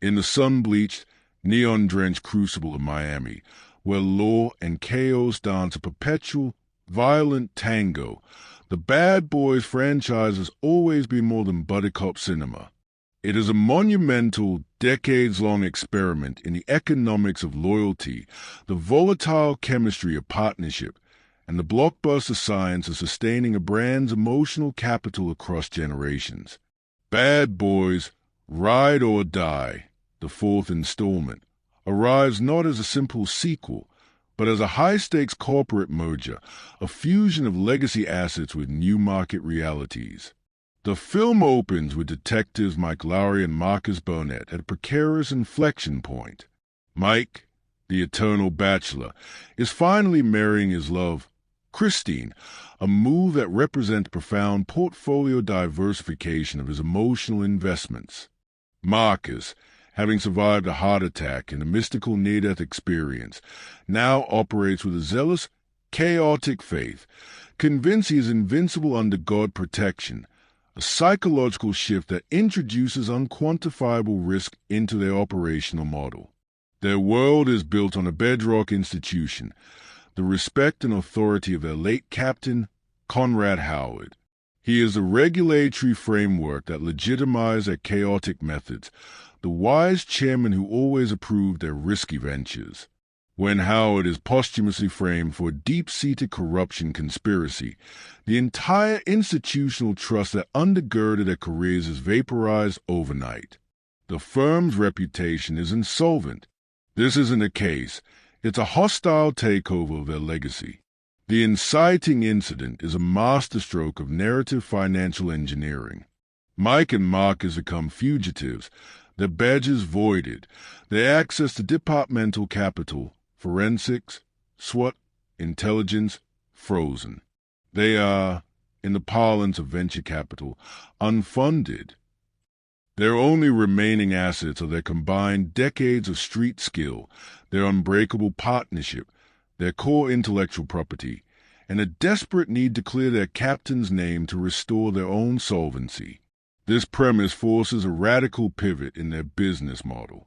In the sun-bleached, neon-drenched crucible of Miami, where law and chaos dance a perpetual, violent tango, the Bad Boys franchise has always been more than buddy cop cinema. It is a monumental, decades-long experiment in the economics of loyalty, the volatile chemistry of partnership, and the blockbuster science of sustaining a brand's emotional capital across generations. Bad Boys, Ride or Die, the fourth installment, arrives not as a simple sequel, but as a high-stakes corporate merger, a fusion of legacy assets with new market realities. The film opens with detectives Mike Lowry and Marcus Burnett at a precarious inflection point. Mike, the eternal bachelor, is finally marrying his love, Christine, a move that represents profound portfolio diversification of his emotional investments. Marcus, having survived a heart attack and a mystical near-death experience, now operates with a zealous, chaotic faith, convinced he is invincible under God protection, a psychological shift that introduces unquantifiable risk into their operational model. Their world is built on a bedrock institution, the respect and authority of their late captain, Conrad Howard. He is the regulatory framework that legitimized their chaotic methods, the wise chairman who always approved their risky ventures. When Howard is posthumously framed for a deep-seated corruption conspiracy, the entire institutional trust that undergirded their careers is vaporized overnight. The firm's reputation is insolvent. This isn't a case. It's a hostile takeover of their legacy. The inciting incident is a masterstroke of narrative financial engineering. Mike and Marcus become fugitives, their badges voided, their access to departmental capital, forensics, SWAT, intelligence, frozen. They are, in the parlance of venture capital, unfunded. Their only remaining assets are their combined decades of street skill, their unbreakable partnership, their core intellectual property, and a desperate need to clear their captain's name to restore their own solvency. This premise forces a radical pivot in their business model.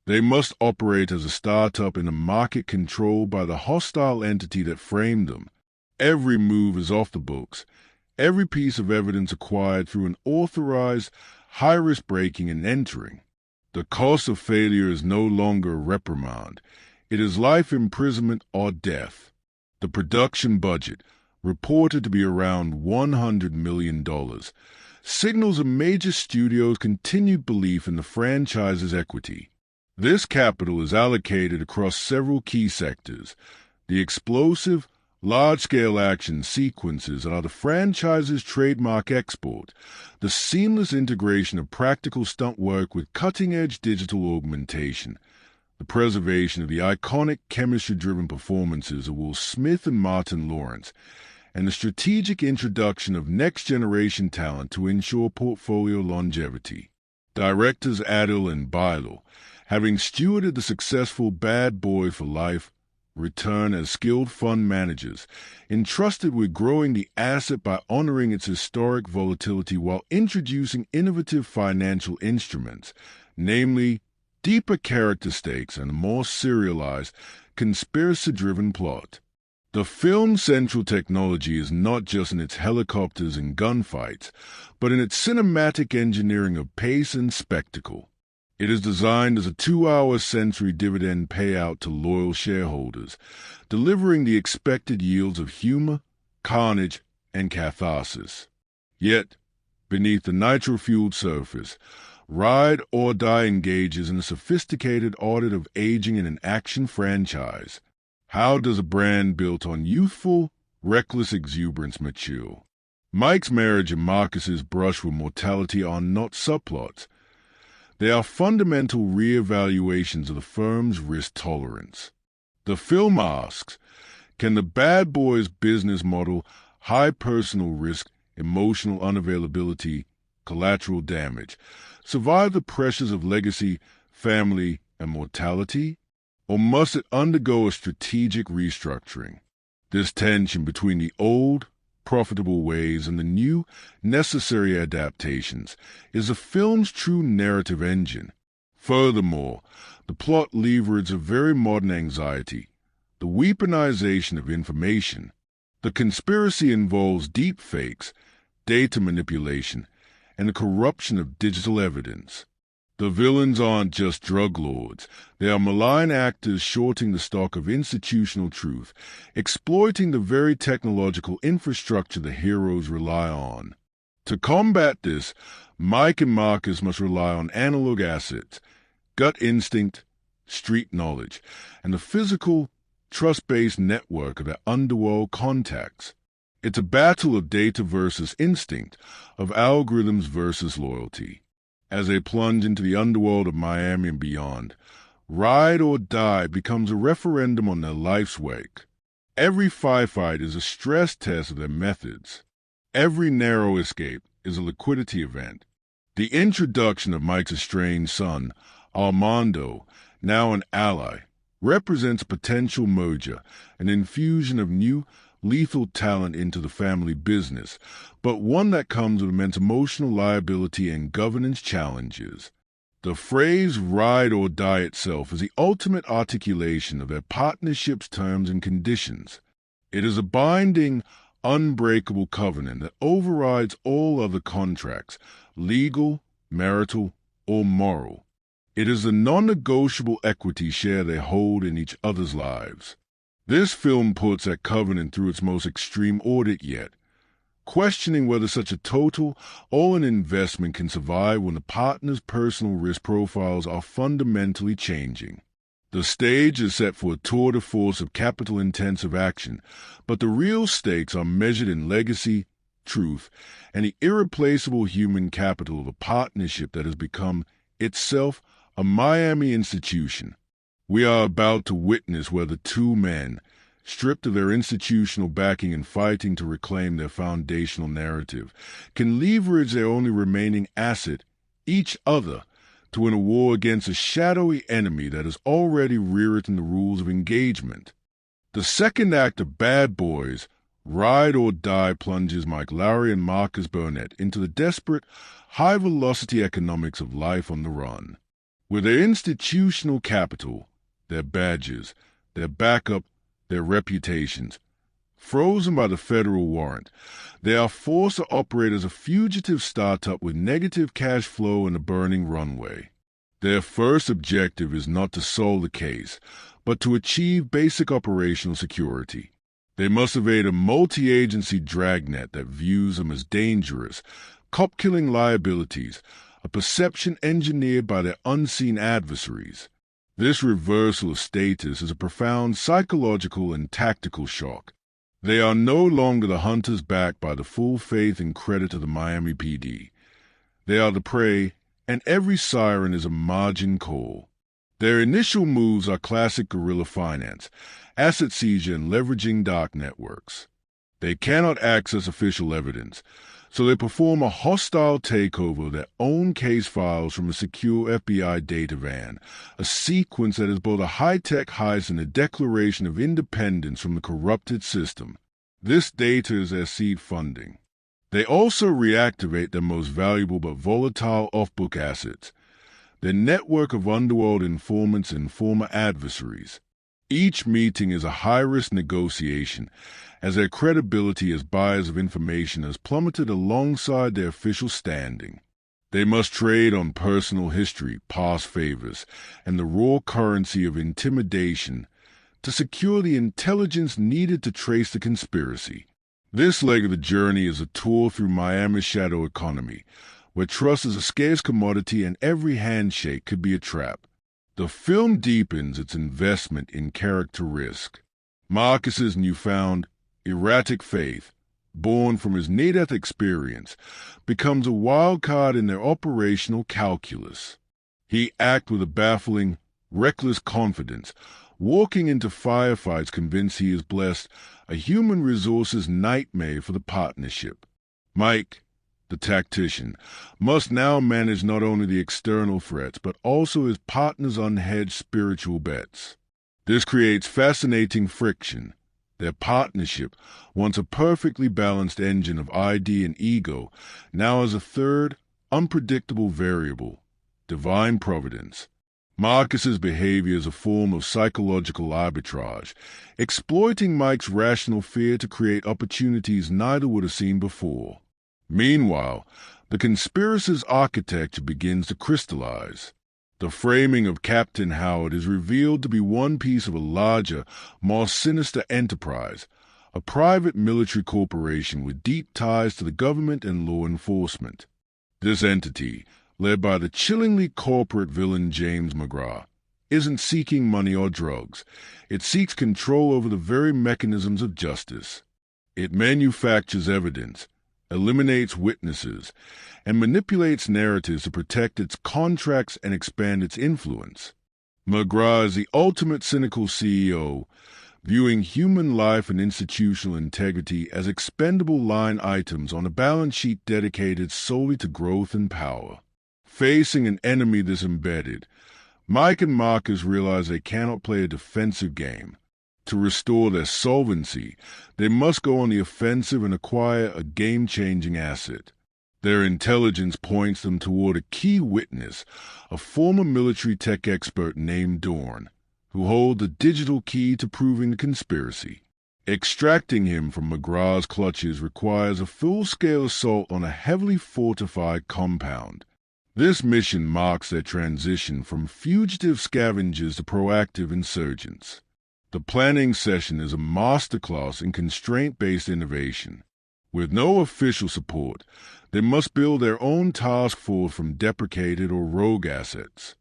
They must operate as a startup in a market controlled by the hostile entity that framed them. Every move is off the books, every piece of evidence acquired through an authorized, high-risk breaking and entering. The cost of failure is no longer a reprimand. It is life imprisonment or death. The production budget, reported to be around $100 million, signals a major studio's continued belief in the franchise's equity. This capital is allocated across several key sectors. The explosive, large-scale action sequences are the franchise's trademark export, the seamless integration of practical stunt work with cutting-edge digital augmentation, the preservation of the iconic chemistry-driven performances of Will Smith and Martin Lawrence, and the strategic introduction of next-generation talent to ensure portfolio longevity. Directors Adil and Bailo, having stewarded the successful Bad Boy for Life, return as skilled fund managers, entrusted with growing the asset by honoring its historic volatility while introducing innovative financial instruments, namely deeper character stakes and a more serialized, conspiracy-driven plot. The film's central technology is not just in its helicopters and gunfights, but in its cinematic engineering of pace and spectacle. It is designed as a 2-hour century dividend payout to loyal shareholders, delivering the expected yields of humor, carnage, and catharsis. Yet, beneath the nitro-fueled surface, Ride or Die engages in a sophisticated audit of aging in an action franchise. How does a brand built on youthful, reckless exuberance mature? Mike's marriage and Marcus's brush with mortality are not subplots. They are fundamental re-evaluations of the firm's risk tolerance. The film asks, can the Bad Boys business model, high personal risk, emotional unavailability, collateral damage, survive the pressures of legacy, family, and mortality? Or must it undergo a strategic restructuring? This tension between the old, profitable ways and the new, necessary adaptations is the film's true narrative engine. Furthermore, the plot leverages a very modern anxiety, the weaponization of information. The conspiracy involves deep fakes, data manipulation, and the corruption of digital evidence. The villains aren't just drug lords. They are malign actors shorting the stock of institutional truth, exploiting the very technological infrastructure the heroes rely on. To combat this, Mike and Marcus must rely on analog assets, gut instinct, street knowledge, and the physical, trust-based network of their underworld contacts. It's a battle of data versus instinct, of algorithms versus loyalty. As they plunge into the underworld of Miami and beyond, ride or die becomes a referendum on their life's work. Every firefight is a stress test of their methods. Every narrow escape is a liquidity event. The introduction of Mike's estranged son, Armando, now an ally, represents a potential merger, an infusion of new, lethal talent into the family business, but one that comes with immense emotional liability and governance challenges. The phrase ride or die itself is the ultimate articulation of their partnership's terms and conditions. It is a binding, unbreakable covenant that overrides all other contracts, legal, marital, or moral. It is the non-negotiable equity share they hold in each other's lives. This film puts that covenant through its most extreme audit yet, questioning whether such a total, all-in investment can survive when the partners' personal risk profiles are fundamentally changing. The stage is set for a tour de force of capital-intensive action, but the real stakes are measured in legacy, truth, and the irreplaceable human capital of a partnership that has become, itself, a Miami institution. We are about to witness whether two men, stripped of their institutional backing and fighting to reclaim their foundational narrative, can leverage their only remaining asset, each other, to win a war against a shadowy enemy that has already rewritten the rules of engagement. The second act of Bad Boys, Ride or Die, plunges Mike Lowry and Marcus Burnett into the desperate, high-velocity economics of life on the run. With their institutional capital, their badges, their backup, their reputations, frozen by the federal warrant, they are forced to operate as a fugitive startup with negative cash flow and a burning runway. Their first objective is not to solve the case, but to achieve basic operational security. They must evade a multi-agency dragnet that views them as dangerous, cop-killing liabilities, a perception engineered by their unseen adversaries. This reversal of status is a profound psychological and tactical shock. They are no longer the hunters backed by the full faith and credit of the Miami PD. They are the prey, and every siren is a margin call. Their initial moves are classic guerrilla finance, asset seizure and leveraging dark networks. They cannot access official evidence, so they perform a hostile takeover of their own case files from a secure FBI data van, a sequence that is both a high-tech heist and a declaration of independence from the corrupted system. This data is their seed funding. They also reactivate their most valuable but volatile off-book assets, their network of underworld informants and former adversaries. Each meeting is a high-risk negotiation, as their credibility as buyers of information has plummeted alongside their official standing. They must trade on personal history, past favors, and the raw currency of intimidation to secure the intelligence needed to trace the conspiracy. This leg of the journey is a tour through Miami's shadow economy, where trust is a scarce commodity and every handshake could be a trap. The film deepens its investment in character risk. Marcus's newfound, erratic faith, born from his near-death experience, becomes a wild card in their operational calculus. He acts with a baffling, reckless confidence, walking into firefights convinced he is blessed, a human resources nightmare for the partnership. Mike, the tactician, must now manage not only the external threats, but also his partner's unhedged spiritual bets. This creates fascinating friction. Their partnership, once a perfectly balanced engine of ID and ego, now has a third, unpredictable variable, divine providence. Marcus's behavior is a form of psychological arbitrage, exploiting Mike's rational fear to create opportunities neither would have seen before. Meanwhile, the conspiracy's architecture begins to crystallize. The framing of Captain Howard is revealed to be one piece of a larger, more sinister enterprise, a private military corporation with deep ties to the government and law enforcement. This entity, led by the chillingly corporate villain James McGraw, isn't seeking money or drugs. It seeks control over the very mechanisms of justice. It manufactures evidence, eliminates witnesses, and manipulates narratives to protect its contracts and expand its influence. McGraw is the ultimate cynical CEO, viewing human life and institutional integrity as expendable line items on a balance sheet dedicated solely to growth and power. Facing an enemy this embedded, Mike and Marcus realize they cannot play a defensive game. To restore their solvency, they must go on the offensive and acquire a game-changing asset. Their intelligence points them toward a key witness, a former military tech expert named Dorn, who holds the digital key to proving the conspiracy. Extracting him from McGraw's clutches requires a full-scale assault on a heavily fortified compound. This mission marks their transition from fugitive scavengers to proactive insurgents. The planning session is a masterclass in constraint-based innovation. With no official support, they must build their own task force from deprecated or rogue assets.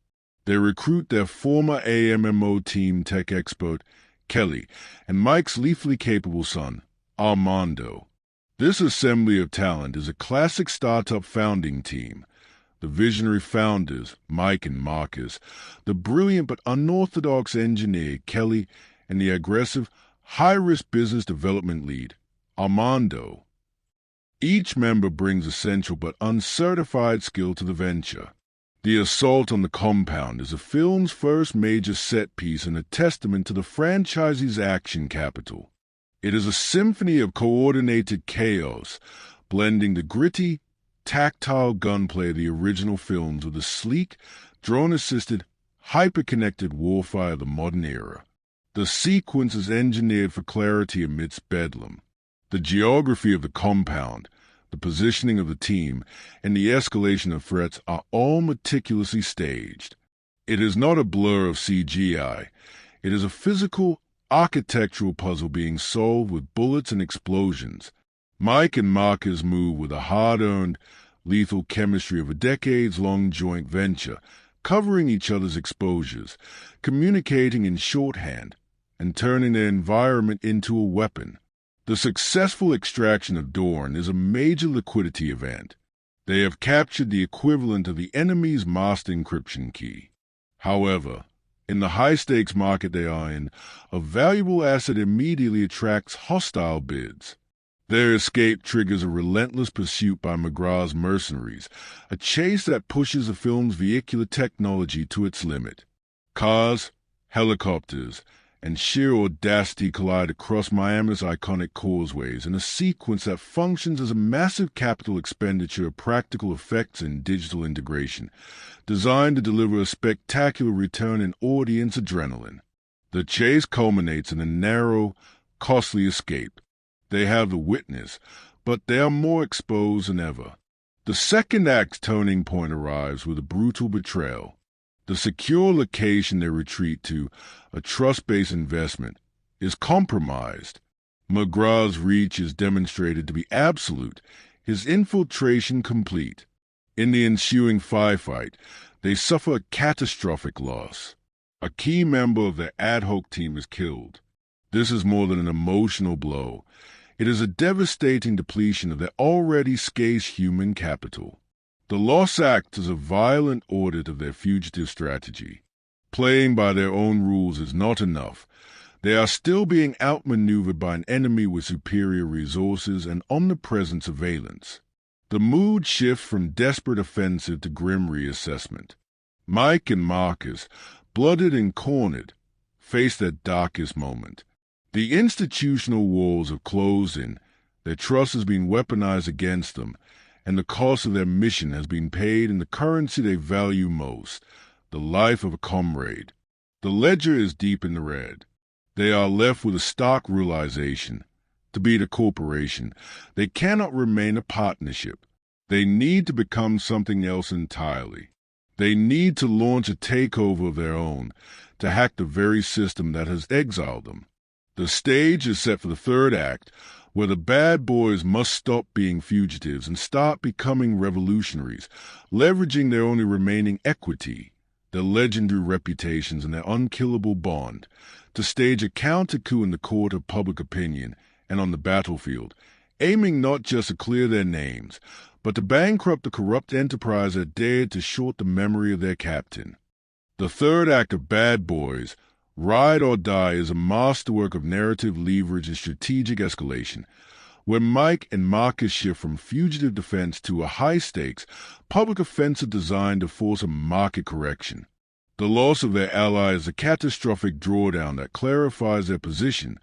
They recruit their former AMMO team tech expert, Kelly, and Mike's lethally capable son, Armando. This assembly of talent is a classic startup founding team. The visionary founders, Mike and Marcus, the brilliant but unorthodox engineer, Kelly, and the aggressive, high-risk business development lead, Armando. Each member brings essential but uncertified skill to the venture. The assault on the compound is the film's first major set piece and a testament to the franchise's action capital. It is a symphony of coordinated chaos, blending the gritty, tactile gunplay of the original films with the sleek, drone-assisted, hyper-connected warfare of the modern era. The sequence is engineered for clarity amidst bedlam. The geography of the compound, the positioning of the team, and the escalation of threats are all meticulously staged. It is not a blur of CGI. It is a physical, architectural puzzle being solved with bullets and explosions. Mike and Marcus move with the hard-earned, lethal chemistry of a decades-long joint venture, covering each other's exposures, communicating in shorthand, and turning their environment into a weapon. The successful extraction of Dorn is a major liquidity event. They have captured the equivalent of the enemy's master encryption key. However, in the high-stakes market they are in, a valuable asset immediately attracts hostile bids. Their escape triggers a relentless pursuit by McGraw's mercenaries, a chase that pushes the film's vehicular technology to its limit. Cars, helicopters, and sheer audacity collide across Miami's iconic causeways in a sequence that functions as a massive capital expenditure of practical effects and digital integration, designed to deliver a spectacular return in audience adrenaline. The chase culminates in a narrow, costly escape. They have the witness, but they are more exposed than ever. The second act's turning point arrives with a brutal betrayal. The secure location they retreat to, a trust-based investment, is compromised. McGraw's reach is demonstrated to be absolute, his infiltration complete. In the ensuing firefight, they suffer a catastrophic loss. A key member of their ad hoc team is killed. This is more than an emotional blow. It is a devastating depletion of their already scarce human capital. The loss acts as a violent audit of their fugitive strategy. Playing by their own rules is not enough. They are still being outmaneuvered by an enemy with superior resources and omnipresent surveillance. The mood shifts from desperate offensive to grim reassessment. Mike and Marcus, blooded and cornered, face their darkest moment. The institutional walls have closed in, their trust has been weaponized against them, and the cost of their mission has been paid in the currency they value most, the life of a comrade. The ledger is deep in the red. They are left with a stark realization. To be a corporation, they cannot remain a partnership. They need to become something else entirely. They need to launch a takeover of their own, to hack the very system that has exiled them. The stage is set for the third act, where the bad boys must stop being fugitives and start becoming revolutionaries, leveraging their only remaining equity, their legendary reputations and their unkillable bond, to stage a counter-coup in the court of public opinion and on the battlefield, aiming not just to clear their names, but to bankrupt the corrupt enterprise that dared to short the memory of their captain. The third act of Bad Boys, Ride or Die, is a masterwork of narrative leverage and strategic escalation, where Mike and Marcus shift from fugitive defense to a high-stakes, public offensive designed to force a market correction. The loss of their ally is a catastrophic drawdown that clarifies their position.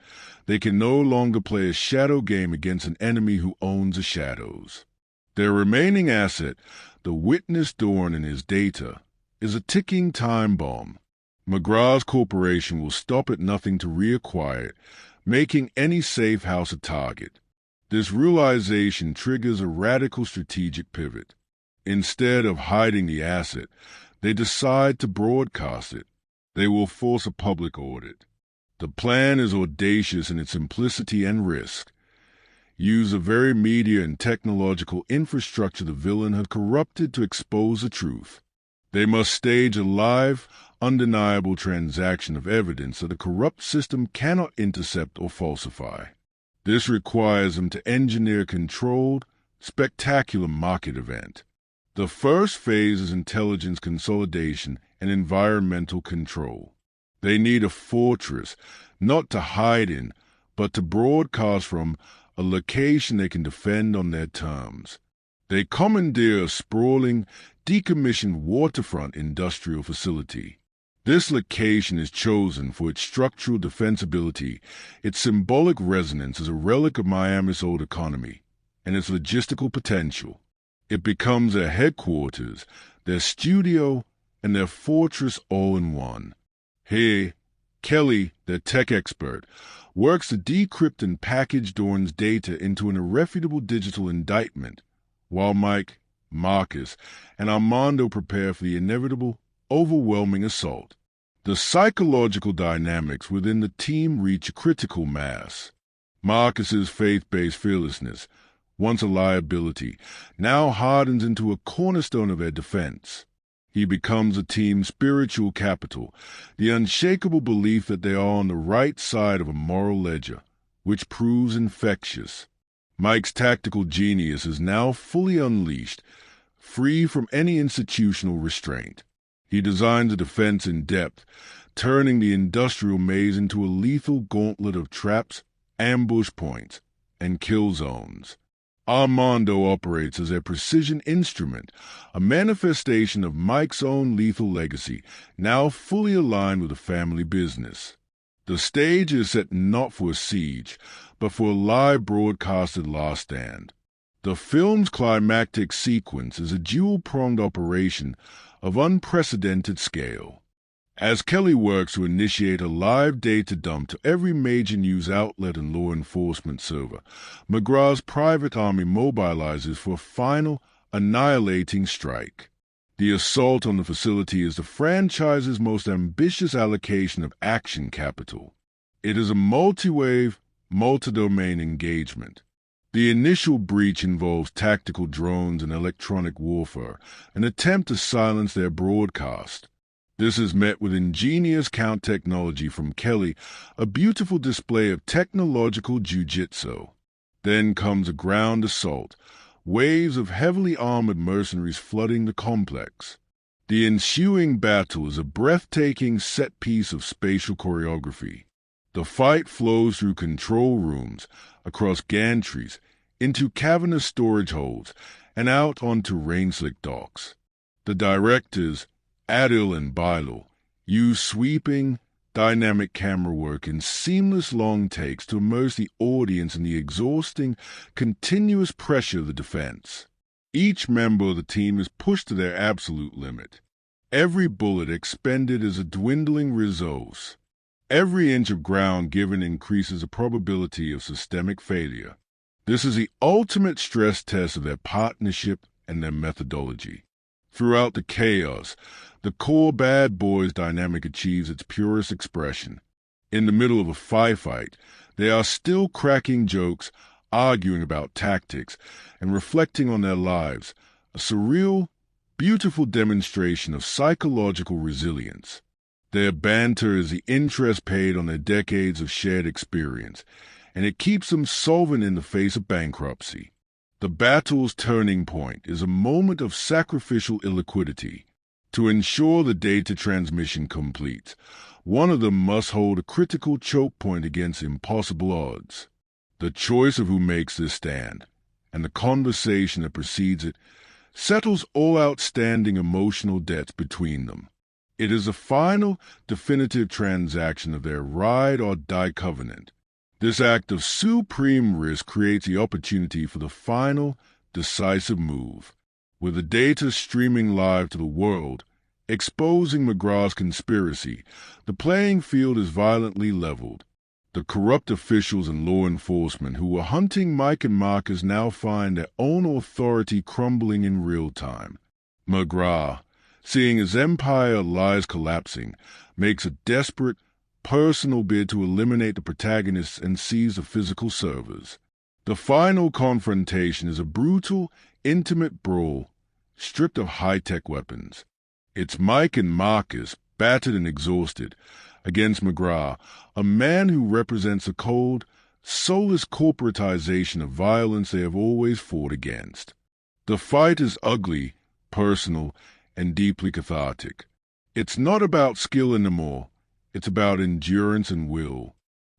They can no longer play a shadow game against an enemy who owns the shadows. Their remaining asset, the witness Dorn and his data, is a ticking time bomb. McGraw's corporation will stop at nothing to reacquire it, making any safe house a target. This realization triggers a radical strategic pivot. Instead of hiding the asset, they decide to broadcast it. They will force a public audit. The plan is audacious in its simplicity and risk. Use the very media and technological infrastructure the villain had corrupted to expose the truth. They must stage a live, undeniable transaction of evidence that a corrupt system cannot intercept or falsify. This requires them to engineer a controlled, spectacular market event. The first phase is intelligence consolidation and environmental control. They need a fortress, not to hide in, but to broadcast from, a location they can defend on their terms. They commandeer a sprawling, decommissioned waterfront industrial facility. This location is chosen for its structural defensibility, its symbolic resonance as a relic of Miami's old economy, and its logistical potential. It becomes their headquarters, their studio, and their fortress all in one. Here, Kelly, their tech expert, works to decrypt and package Dorn's data into an irrefutable digital indictment, while Mike, Marcus, and Armando prepare for the inevitable, overwhelming assault. The psychological dynamics within the team reach a critical mass. Marcus's faith-based fearlessness, once a liability, now hardens into a cornerstone of their defense. He becomes the team's spiritual capital, the unshakable belief that they are on the right side of a moral ledger, which proves infectious. Mike's tactical genius is now fully unleashed, free from any institutional restraint. He designs a defense in depth, turning the industrial maze into a lethal gauntlet of traps, ambush points, and kill zones. Armando operates as a precision instrument, a manifestation of Mike's own lethal legacy, now fully aligned with the family business. The stage is set not for a siege, but for a live broadcasted last stand. The film's climactic sequence is a dual-pronged operation of unprecedented scale. As Kelly works to initiate a live data dump to every major news outlet and law enforcement server, McGraw's private army mobilizes for a final, annihilating strike. The assault on the facility is the franchise's most ambitious allocation of action capital. It is a multi-wave, multi-domain engagement. The initial breach involves tactical drones and electronic warfare, an attempt to silence their broadcast. This is met with ingenious count-technology from Kelly, a beautiful display of technological jiu-jitsu. Then comes a ground assault, waves of heavily armored mercenaries flooding the complex. The ensuing battle is a breathtaking set piece of spatial choreography. The fight flows through control rooms, across gantries, into cavernous storage holds, and out onto rain-slick docks. The directors, Adil and Bailo, use sweeping, dynamic camera work and seamless long takes to immerse the audience in the exhausting, continuous pressure of the defense. Each member of the team is pushed to their absolute limit. Every bullet expended is a dwindling resource. Every inch of ground given increases the probability of systemic failure. This is the ultimate stress test of their partnership and their methodology. Throughout the chaos, the core bad boys dynamic achieves its purest expression. In the middle of a firefight, they are still cracking jokes, arguing about tactics, and reflecting on their lives, a surreal, beautiful demonstration of psychological resilience. Their banter is the interest paid on their decades of shared experience, and it keeps them solvent in the face of bankruptcy. The battle's turning point is a moment of sacrificial illiquidity. To ensure the data transmission completes, one of them must hold a critical choke point against impossible odds. The choice of who makes this stand, and the conversation that precedes it, settles all outstanding emotional debts between them. It is a final, definitive transaction of their ride-or-die covenant. This act of supreme risk creates the opportunity for the final, decisive move. With the data streaming live to the world, exposing McGraw's conspiracy, the playing field is violently leveled. The corrupt officials and law enforcement who were hunting Mike and Marcus now find their own authority crumbling in real time. McGraw, seeing his empire lies collapsing, makes a desperate, personal bid to eliminate the protagonists and seize the physical servers. The final confrontation is a brutal, intimate brawl, stripped of high-tech weapons. It's Mike and Marcus, battered and exhausted, against McGraw, a man who represents the cold, soulless corporatization of violence they have always fought against. The fight is ugly, personal, and deeply cathartic. It's not about skill anymore. It's about endurance and will.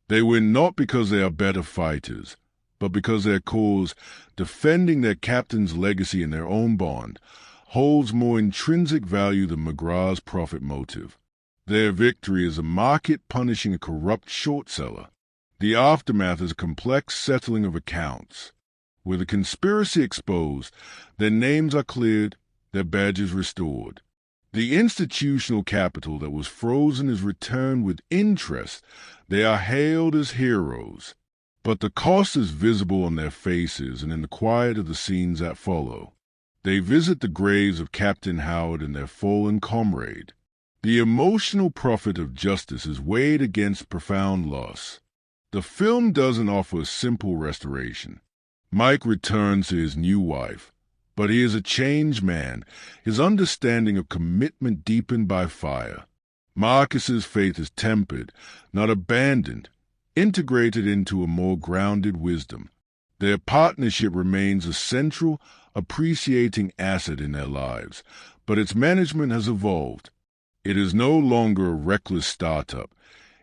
They win not because they are better fighters, but because their cause, defending their captain's legacy in their own bond, holds more intrinsic value than McGraw's profit motive. Their victory is a market punishing a corrupt short seller. The aftermath is a complex settling of accounts. With the conspiracy exposed, their names are cleared, their badges restored. The institutional capital that was frozen is returned with interest. They are hailed as heroes. But the cost is visible on their faces and in the quiet of the scenes that follow. They visit the graves of Captain Howard and their fallen comrade. The emotional profit of justice is weighed against profound loss. The film doesn't offer a simple restoration. Mike returns to his new wife, but he is a changed man, his understanding of commitment deepened by fire. Marcus's faith is tempered, not abandoned, integrated into a more grounded wisdom. Their partnership remains a central, appreciating asset in their lives, but its management has evolved. It is no longer a reckless startup.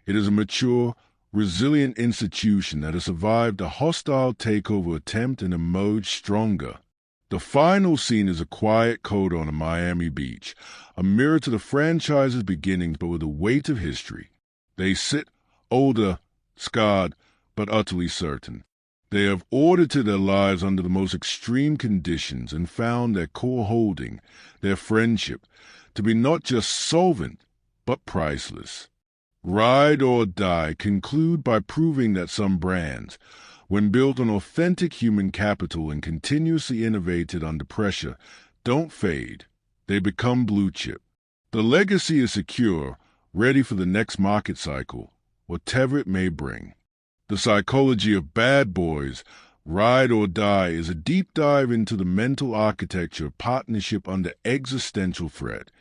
It is a mature, resilient institution that has survived a hostile takeover attempt and emerged stronger. The final scene is a quiet coda on a Miami beach, a mirror to the franchise's beginnings but with the weight of history. They sit, older, scarred, but utterly certain. They have audited their lives under the most extreme conditions and found their core holding, their friendship, to be not just solvent, but priceless. Ride or Die conclude by proving that some brands, when built on authentic human capital and continuously innovated under pressure, don't fade. They become blue chip. The legacy is secure, ready for the next market cycle, whatever it may bring. The Psychology of Bad Boys, Ride or Die is a deep dive into the mental architecture of partnership under existential threat,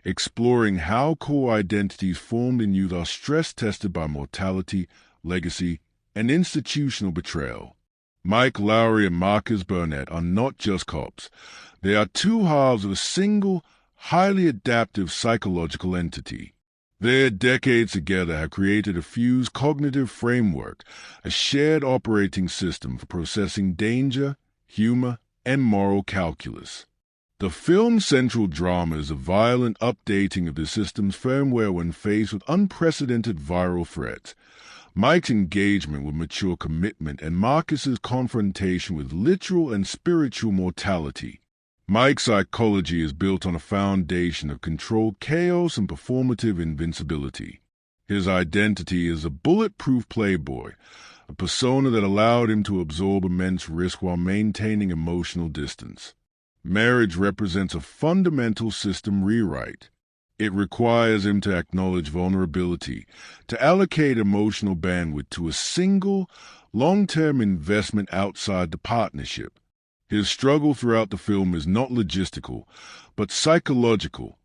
exploring how core identities formed in youth are stress-tested by mortality, legacy, and institutional betrayal. Mike Lowry and Marcus Burnett are not just cops. They are two halves of a single, highly adaptive psychological entity. Their decades together have created a fused cognitive framework, a shared operating system for processing danger, humor, and moral calculus. The film's central drama is a violent updating of the system's firmware when faced with unprecedented viral threats. Mike's engagement with mature commitment and Marcus's confrontation with literal and spiritual mortality. Mike's psychology is built on a foundation of controlled chaos and performative invincibility. His identity is a bulletproof playboy, a persona that allowed him to absorb immense risk while maintaining emotional distance. Marriage represents a fundamental system rewrite. It requires him to acknowledge vulnerability, to allocate emotional bandwidth to a single, long-term investment outside the partnership. His struggle throughout the film is not logistical, but psychological.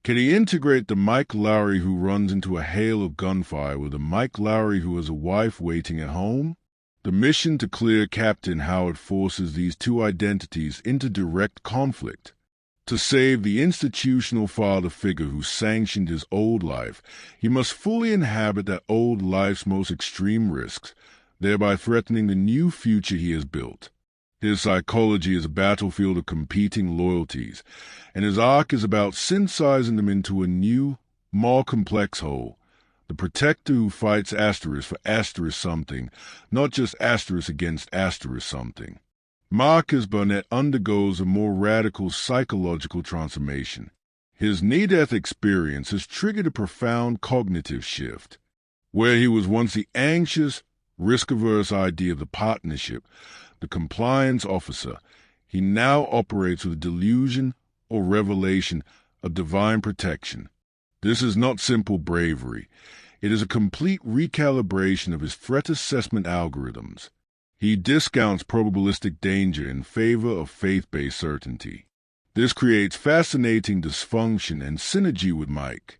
Can he integrate the Mike Lowry who runs into a hail of gunfire with the Mike Lowry who has a wife waiting at home? The mission to clear Captain Howard forces these two identities into direct conflict. To save the institutional father figure who sanctioned his old life, he must fully inhabit that old life's most extreme risks, thereby threatening the new future he has built. His psychology is a battlefield of competing loyalties, and his arc is about synthesizing them into a new, more complex whole. The protector who fights asterisk for asterisk something, not just asterisk against asterisk something. Marcus Burnett undergoes a more radical psychological transformation. His near-death experience has triggered a profound cognitive shift. Where he was once the anxious, risk-averse idea of the partnership, the compliance officer, he now operates with delusion or revelation of divine protection. This is not simple bravery. It is a complete recalibration of his threat assessment algorithms. He discounts probabilistic danger in favor of faith-based certainty. This creates fascinating dysfunction and synergy with Mike.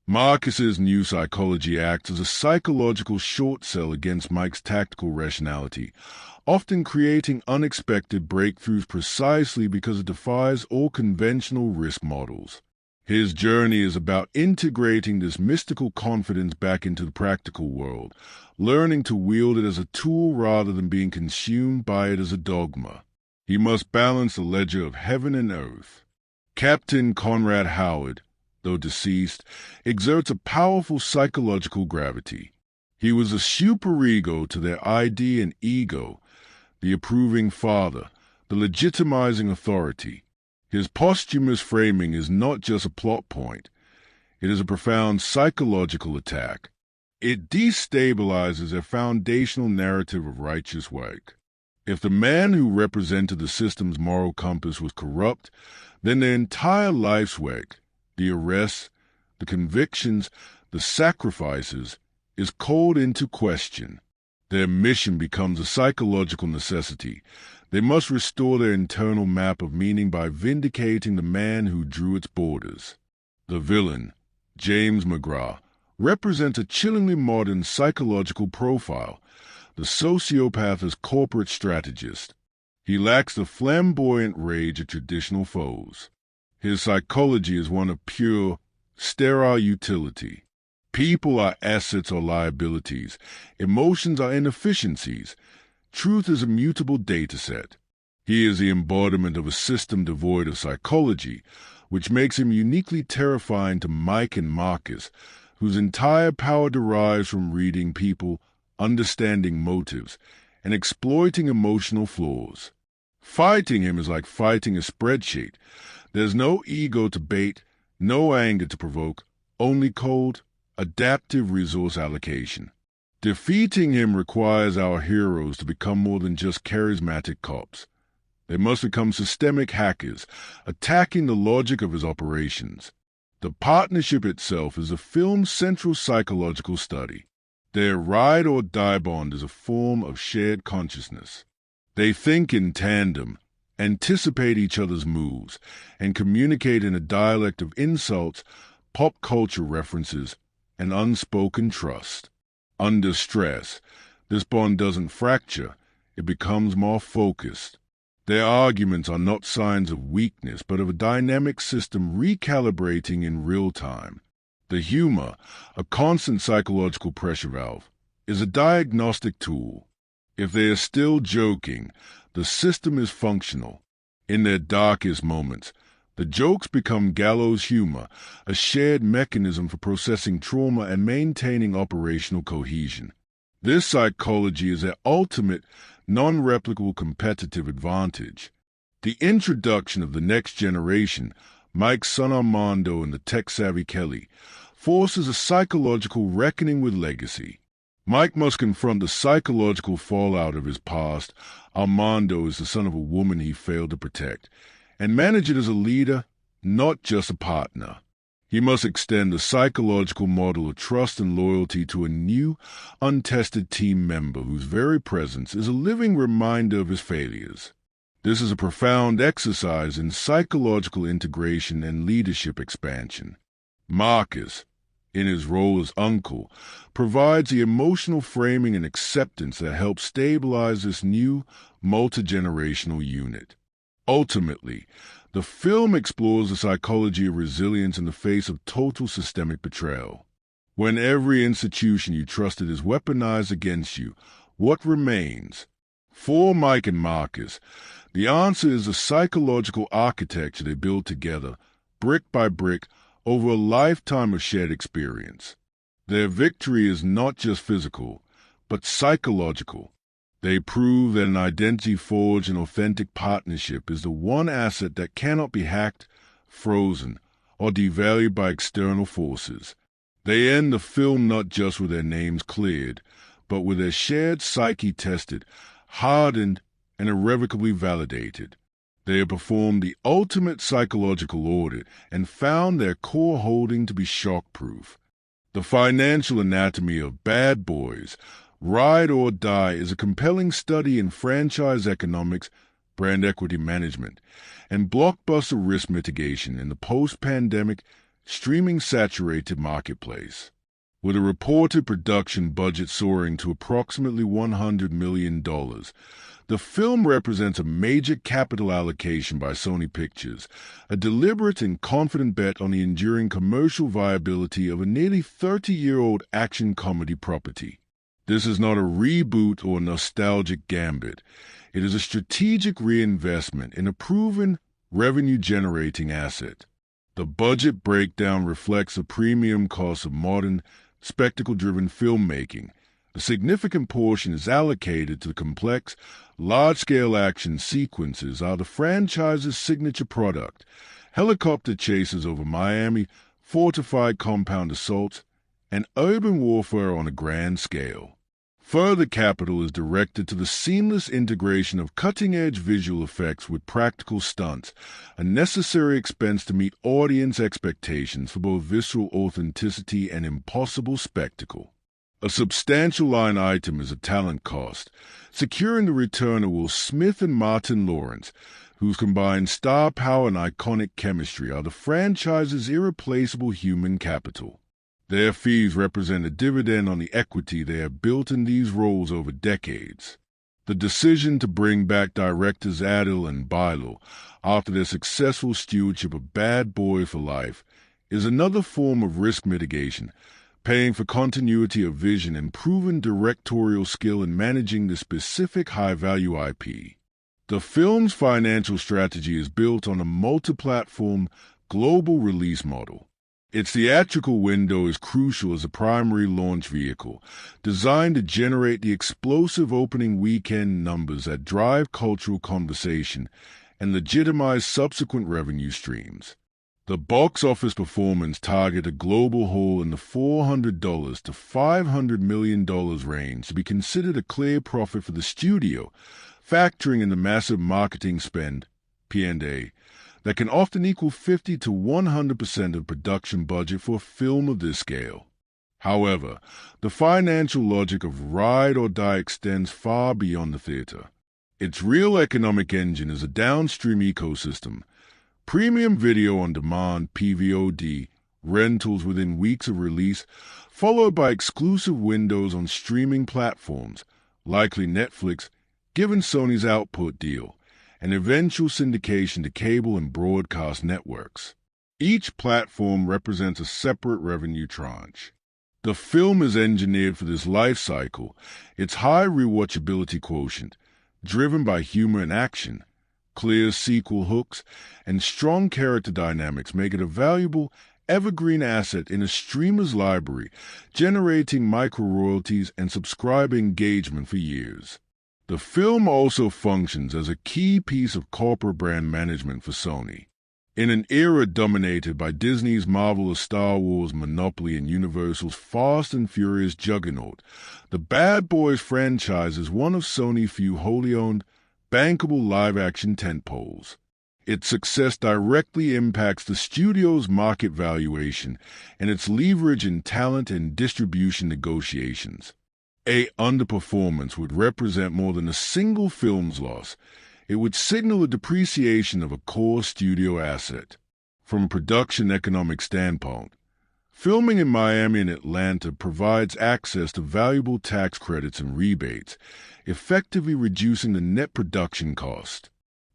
Marcus's new psychology acts as a psychological short sell against Mike's tactical rationality, often creating unexpected breakthroughs precisely because it defies all conventional risk models. His journey is about integrating this mystical confidence back into the practical world, learning to wield it as a tool rather than being consumed by it as a dogma. He must balance the ledger of heaven and earth. Captain Conrad Howard, though deceased, exerts a powerful psychological gravity. He was a superego to their ID and ego, the approving father, the legitimizing authority. His posthumous framing is not just a plot point. It is a profound psychological attack. It destabilizes their foundational narrative of righteous work. If the man who represented the system's moral compass was corrupt, then their entire life's work, the arrests, the convictions, the sacrifices, is called into question. Their mission becomes a psychological necessity. They must restore their internal map of meaning by vindicating the man who drew its borders. The villain, James McGrath, represents a chillingly modern psychological profile. The sociopath is corporate strategist. He lacks the flamboyant rage of traditional foes. His psychology is one of pure, sterile utility. People are assets or liabilities. Emotions are inefficiencies. Truth is a mutable data set. He is the embodiment of a system devoid of psychology, which makes him uniquely terrifying to Mike and Marcus, whose entire power derives from reading people, understanding motives, and exploiting emotional flaws. Fighting him is like fighting a spreadsheet. There's no ego to bait, no anger to provoke, only cold, adaptive resource allocation. Defeating him requires our heroes to become more than just charismatic cops. They must become systemic hackers, attacking the logic of his operations. The partnership itself is the film's central psychological study. Their ride-or-die bond is a form of shared consciousness. They think in tandem, anticipate each other's moves, and communicate in a dialect of insults, pop culture references, and unspoken trust. Under stress, this bond doesn't fracture, it becomes more focused. Their arguments are not signs of weakness, but of a dynamic system recalibrating in real time. The humor, a constant psychological pressure valve, is a diagnostic tool. If they are still joking, the system is functional. In their darkest moments, the jokes become gallows humor, a shared mechanism for processing trauma and maintaining operational cohesion. This psychology is their ultimate, non-replicable competitive advantage. The introduction of the next generation, Mike's son Armando and the tech-savvy Kelly, forces a psychological reckoning with legacy. Mike must confront the psychological fallout of his past. Armando is the son of a woman he failed to protect, and manage it as a leader, not just a partner. He must extend the psychological model of trust and loyalty to a new, untested team member whose very presence is a living reminder of his failures. This is a profound exercise in psychological integration and leadership expansion. Marcus, in his role as uncle, provides the emotional framing and acceptance that helps stabilize this new, multi-generational unit. Ultimately, the film explores the psychology of resilience in the face of total systemic betrayal. When every institution you trusted is weaponized against you, what remains? For Mike and Marcus, the answer is the psychological architecture they build together, brick by brick, over a lifetime of shared experience. Their victory is not just physical, but psychological. They prove that an identity forged in authentic partnership is the one asset that cannot be hacked, frozen, or devalued by external forces. They end the film not just with their names cleared, but with their shared psyche tested, hardened, and irrevocably validated. They have performed the ultimate psychological audit and found their core holding to be shockproof. The financial anatomy of Bad Boys, Ride or Die is a compelling study in franchise economics, brand equity management, and blockbuster risk mitigation in the post-pandemic, streaming-saturated marketplace. With a reported production budget soaring to approximately $100 million, the film represents a major capital allocation by Sony Pictures, a deliberate and confident bet on the enduring commercial viability of a nearly 30-year-old action comedy property. This is not a reboot or nostalgic gambit. It is a strategic reinvestment in a proven, revenue-generating asset. The budget breakdown reflects the premium cost of modern, spectacle-driven filmmaking. A significant portion is allocated to the complex, large-scale action sequences are the franchise's signature product. Helicopter chases over Miami, fortified compound assaults, and urban warfare on a grand scale. Further capital is directed to the seamless integration of cutting-edge visual effects with practical stunts, a necessary expense to meet audience expectations for both visceral authenticity and impossible spectacle. A substantial line item is a talent cost, securing the return of Will Smith and Martin Lawrence, whose combined star power and iconic chemistry are the franchise's irreplaceable human capital. Their fees represent a dividend on the equity they have built in these roles over decades. The decision to bring back directors Adil and Bilo after their successful stewardship of Bad Boy for Life is another form of risk mitigation, paying for continuity of vision and proven directorial skill in managing the specific high-value IP. The film's financial strategy is built on a multi-platform, global release model. Its theatrical window is crucial as a primary launch vehicle, designed to generate the explosive opening weekend numbers that drive cultural conversation and legitimize subsequent revenue streams. The box office performance targeted a global haul in the $400 to $500 million range to be considered a clear profit for the studio, factoring in the massive marketing spend, P&A, that can often equal 50 to 100% of production budget for a film of this scale. However, the financial logic of Ride or Die extends far beyond the theater. Its real economic engine is a downstream ecosystem, premium video on demand PVOD, rentals within weeks of release, followed by exclusive windows on streaming platforms, likely Netflix, given Sony's output deal, and eventual syndication to cable and broadcast networks. Each platform represents a separate revenue tranche. The film is engineered for this life cycle, its high rewatchability quotient, driven by humor and action. Clear sequel hooks and strong character dynamics make it a valuable, evergreen asset in a streamer's library, generating micro-royalties and subscriber engagement for years. The film also functions as a key piece of corporate brand management for Sony. In an era dominated by Disney's marvelous Star Wars monopoly and Universal's Fast and Furious juggernaut, the Bad Boys franchise is one of Sony's few wholly owned, bankable live-action tentpoles. Its success directly impacts the studio's market valuation and its leverage in talent and distribution negotiations. A underperformance would represent more than a single film's loss. It would signal a depreciation of a core studio asset. From a production economic standpoint, filming in Miami and Atlanta provides access to valuable tax credits and rebates, effectively reducing the net production cost.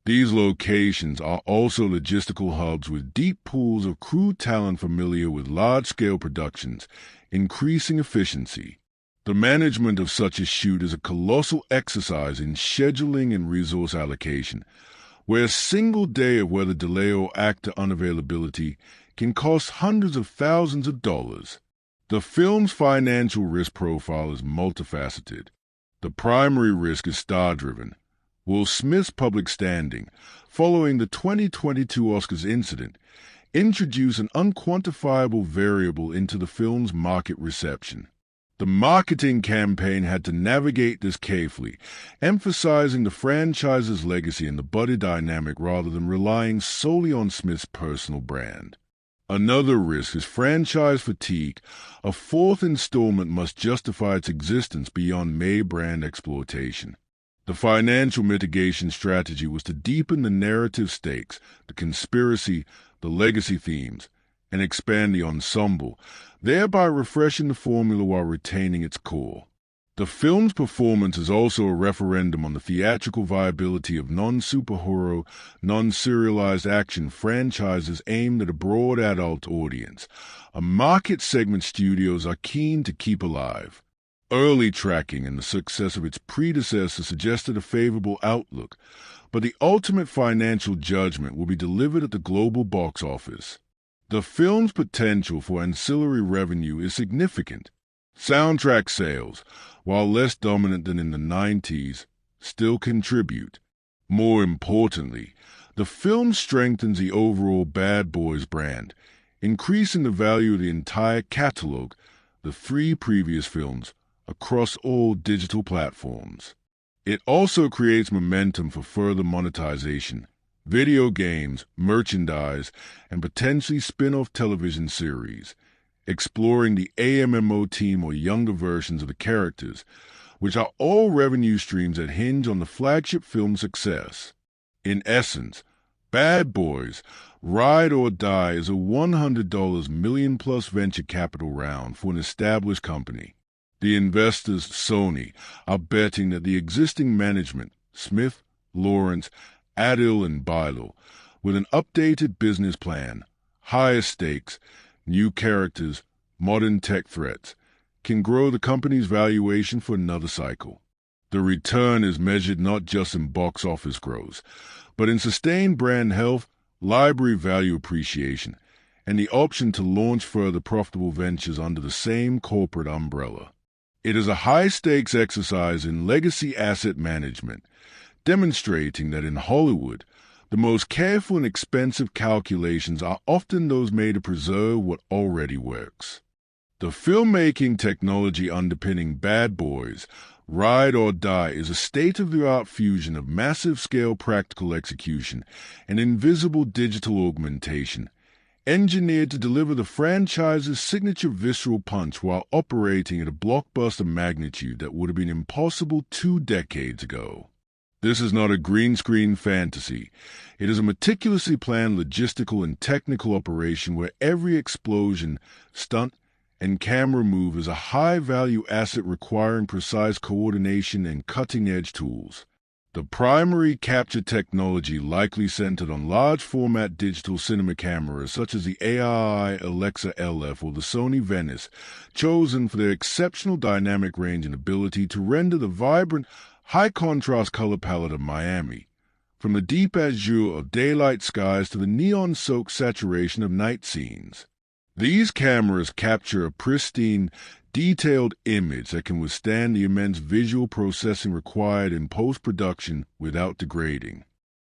These locations are also logistical hubs with deep pools of crew talent familiar with large-scale productions, increasing efficiency. The management of such a shoot is a colossal exercise in scheduling and resource allocation, where a single day of weather delay or actor unavailability can cost hundreds of thousands of dollars. The film's financial risk profile is multifaceted. The primary risk is star-driven. Will Smith's public standing, following the 2022 Oscars incident, introduce an unquantifiable variable into the film's market reception? The marketing campaign had to navigate this carefully, emphasizing the franchise's legacy and the buddy dynamic rather than relying solely on Smith's personal brand. Another risk is franchise fatigue. A fourth installment must justify its existence beyond mere brand exploitation. The financial mitigation strategy was to deepen the narrative stakes, the conspiracy, the legacy themes, and expand the ensemble, thereby refreshing the formula while retaining its core. The film's performance is also a referendum on the theatrical viability of non-superhero, non-serialized action franchises aimed at a broad adult audience, a market segment studios are keen to keep alive. Early tracking and the success of its predecessor suggested a favorable outlook, but the ultimate financial judgment will be delivered at the global box office. The film's potential for ancillary revenue is significant. Soundtrack sales, while less dominant than in the 90s, still contribute. More importantly, the film strengthens the overall Bad Boys brand, increasing the value of the entire catalog, the 3 previous films, across all digital platforms. It also creates momentum for further monetization. Video games, merchandise, and potentially spin-off television series, exploring the AMMO team or younger versions of the characters, which are all revenue streams that hinge on the flagship film's success. In essence, Bad Boys, Ride or Die is a $100 million-plus venture capital round for an established company. The investors, Sony, are betting that the existing management, Smith, Lawrence, Adil and Bilo, with an updated business plan, higher stakes, new characters, modern tech threats, can grow the company's valuation for another cycle. The return is measured not just in box office growth, but in sustained brand health, library value appreciation, and the option to launch further profitable ventures under the same corporate umbrella. It is a high-stakes exercise in legacy asset management, demonstrating that in Hollywood, the most careful and expensive calculations are often those made to preserve what already works. The filmmaking technology underpinning Bad Boys, Ride or Die is a state-of-the-art fusion of massive-scale practical execution and invisible digital augmentation, engineered to deliver the franchise's signature visceral punch while operating at a blockbuster magnitude that would have been impossible 2 decades ago. This is not a green screen fantasy. It is a meticulously planned logistical and technical operation where every explosion, stunt, and camera move is a high-value asset requiring precise coordination and cutting-edge tools. The primary capture technology likely centered on large-format digital cinema cameras such as the ARRI Alexa LF or the Sony Venice, chosen for their exceptional dynamic range and ability to render the vibrant, high-contrast color palette of Miami, from the deep azure of daylight skies to the neon-soaked saturation of night scenes. These cameras capture a pristine, detailed image that can withstand the immense visual processing required in post-production without degrading.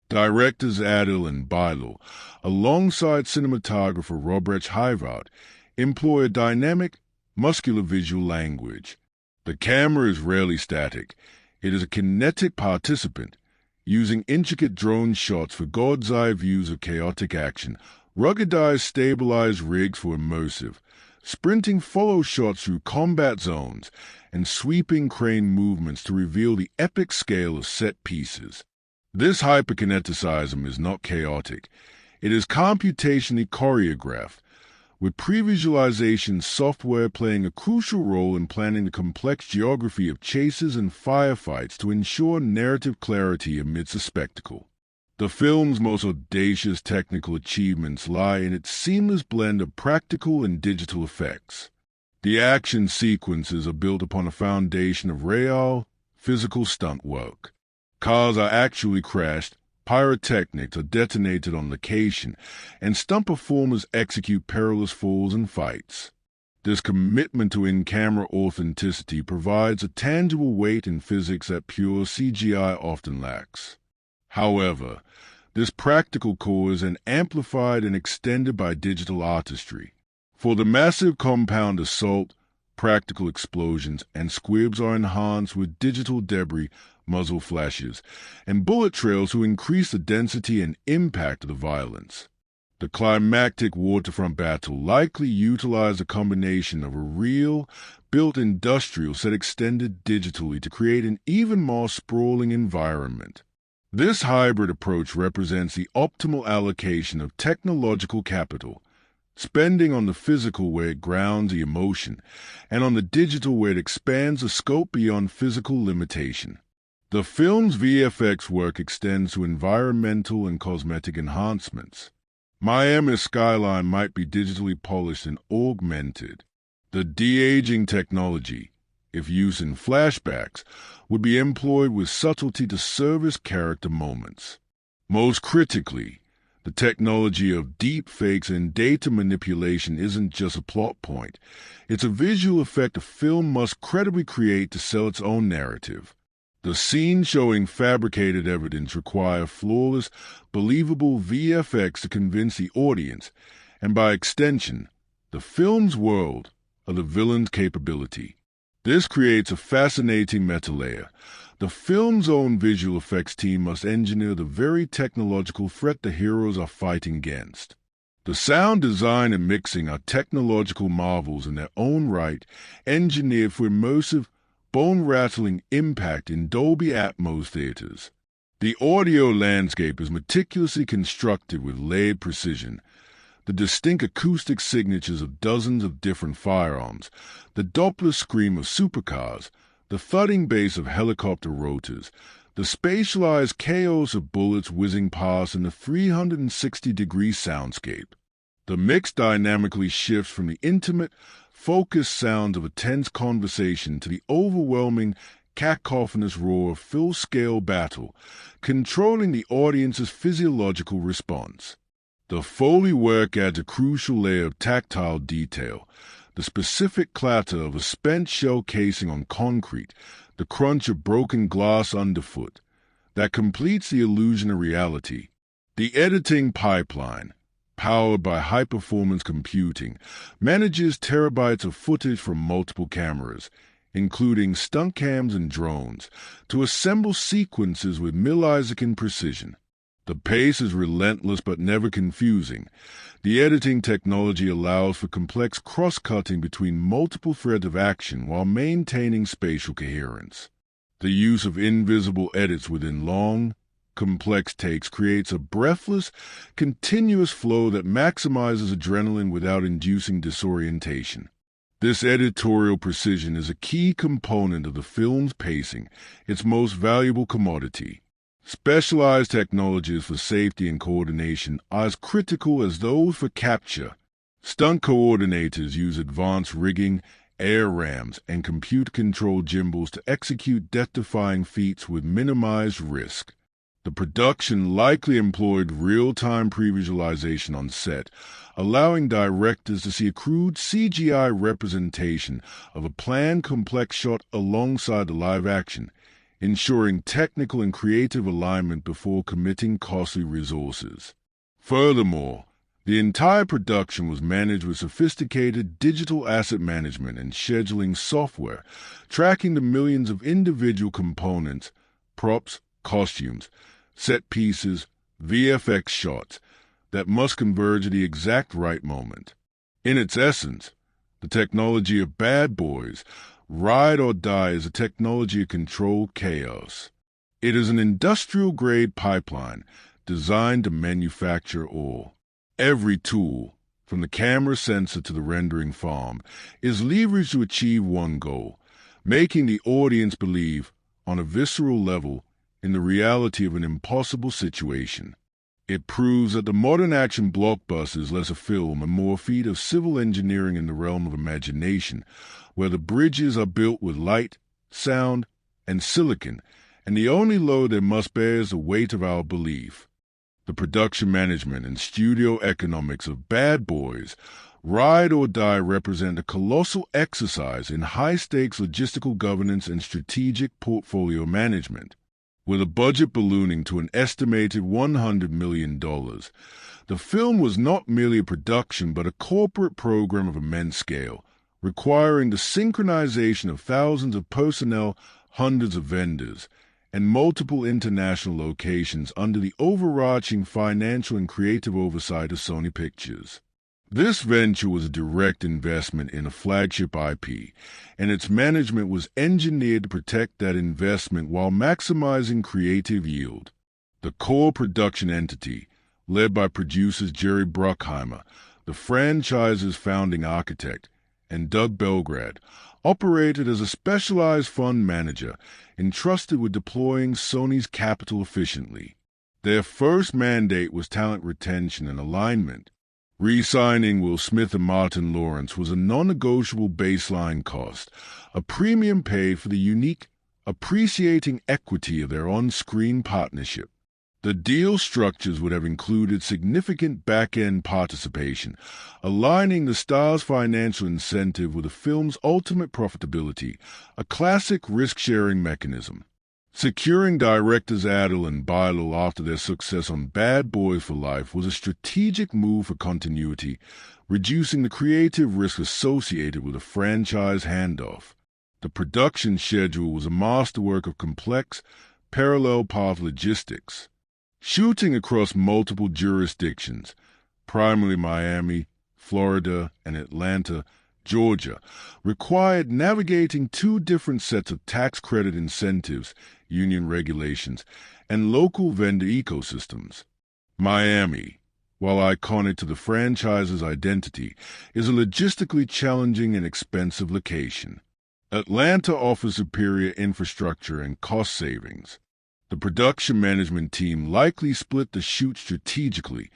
Directors Adil and Bilo, alongside cinematographer Robert Hivat, employ a dynamic, muscular visual language. The camera is rarely static. It is a kinetic participant, using intricate drone shots for god's-eye views of chaotic action, ruggedized, stabilized rigs for immersive, sprinting follow shots through combat zones, and sweeping crane movements to reveal the epic scale of set pieces. This hyperkineticism is not chaotic. It is computationally choreographed, with pre-visualization software playing a crucial role in planning the complex geography of chases and firefights to ensure narrative clarity amidst the spectacle. The film's most audacious technical achievements lie in its seamless blend of practical and digital effects. The action sequences are built upon a foundation of real, physical stunt work. Cars are actually crashed, pyrotechnics are detonated on location, and stunt performers execute perilous falls and fights. This commitment to in-camera authenticity provides a tangible weight in physics that pure CGI often lacks. However, this practical core is amplified and extended by digital artistry. For the massive compound assault, practical explosions and squibs are enhanced with digital debris, muzzle flashes, and bullet trails to increase the density and impact of the violence. The climactic waterfront battle likely utilized a combination of a real, built industrial set extended digitally to create an even more sprawling environment. This hybrid approach represents the optimal allocation of technological capital, spending on the physical where it grounds the emotion, and on the digital where it expands the scope beyond physical limitation. The film's VFX work extends to environmental and cosmetic enhancements. Miami's skyline might be digitally polished and augmented. The de-aging technology, if used in flashbacks, would be employed with subtlety to service character moments. Most critically, the technology of deep fakes and data manipulation isn't just a plot point. It's a visual effect a film must credibly create to sell its own narrative. The scenes showing fabricated evidence require flawless, believable VFX to convince the audience, and by extension, the film's world, of the villain's capability. This creates a fascinating meta-layer. The film's own visual effects team must engineer the very technological threat the heroes are fighting against. The sound design and mixing are technological marvels in their own right, engineered for immersive, bone-rattling impact in Dolby Atmos theaters. The audio landscape is meticulously constructed with layered precision. The distinct acoustic signatures of dozens of different firearms, the Doppler scream of supercars, the thudding bass of helicopter rotors, the spatialized chaos of bullets whizzing past in the 360-degree soundscape. The mix dynamically shifts from the intimate, focused sounds of a tense conversation to the overwhelming, cacophonous roar of full-scale battle, controlling the audience's physiological response. The Foley work adds a crucial layer of tactile detail, the specific clatter of a spent shell casing on concrete, the crunch of broken glass underfoot, that completes the illusion of reality. The editing pipeline, powered by high-performance computing, manages terabytes of footage from multiple cameras, including stunt cams and drones, to assemble sequences with millisecond precision. The pace is relentless but never confusing. The editing technology allows for complex cross-cutting between multiple threads of action while maintaining spatial coherence. The use of invisible edits within long, complex takes creates a breathless, continuous flow that maximizes adrenaline without inducing disorientation. This editorial precision is a key component of the film's pacing, its most valuable commodity. Specialized technologies for safety and coordination are as critical as those for capture. Stunt coordinators use advanced rigging, air rams, and computer-controlled gimbals to execute death-defying feats with minimized risk. The production likely employed real-time pre-visualization on set, allowing directors to see a crude CGI representation of a planned complex shot alongside the live action, ensuring technical and creative alignment before committing costly resources. Furthermore, the entire production was managed with sophisticated digital asset management and scheduling software, tracking the millions of individual components, props, costumes, set pieces, VFX shots that must converge at the exact right moment. In its essence, the technology of Bad Boys, Ride or Die, is a technology of controlled chaos. It is an industrial-grade pipeline designed to manufacture all. Every tool, from the camera sensor to the rendering farm, is leveraged to achieve one goal, making the audience believe, on a visceral level, in the reality of an impossible situation. It proves that the modern action blockbuster is less a film and more a feat of civil engineering in the realm of imagination, where the bridges are built with light, sound, and silicon, and the only load they must bear is the weight of our belief. The production management and studio economics of Bad Boys, Ride or Die represent a colossal exercise in high-stakes logistical governance and strategic portfolio management. With a budget ballooning to an estimated $100 million, the film was not merely a production but a corporate program of immense scale, requiring the synchronization of thousands of personnel, hundreds of vendors, and multiple international locations under the overarching financial and creative oversight of Sony Pictures. This venture was a direct investment in a flagship IP, and its management was engineered to protect that investment while maximizing creative yield. The core production entity, led by producers Jerry Bruckheimer, the franchise's founding architect, and Doug Belgrad, operated as a specialized fund manager entrusted with deploying Sony's capital efficiently. Their first mandate was talent retention and alignment. Re-signing Will Smith and Martin Lawrence was a non-negotiable baseline cost, a premium paid for the unique, appreciating equity of their on-screen partnership. The deal structures would have included significant back-end participation, aligning the stars' financial incentive with the film's ultimate profitability, a classic risk-sharing mechanism. Securing directors Adel and Bilo after their success on Bad Boys for Life was a strategic move for continuity, reducing the creative risk associated with a franchise handoff. The production schedule was a masterwork of complex, parallel path logistics. Shooting across multiple jurisdictions, primarily Miami, Florida, and Atlanta, Georgia, required navigating two different sets of tax credit incentives, union regulations, and local vendor ecosystems. Miami, while iconic to the franchise's identity, is a logistically challenging and expensive location. Atlanta offers superior infrastructure and cost savings. The production management team likely split the shoot strategically,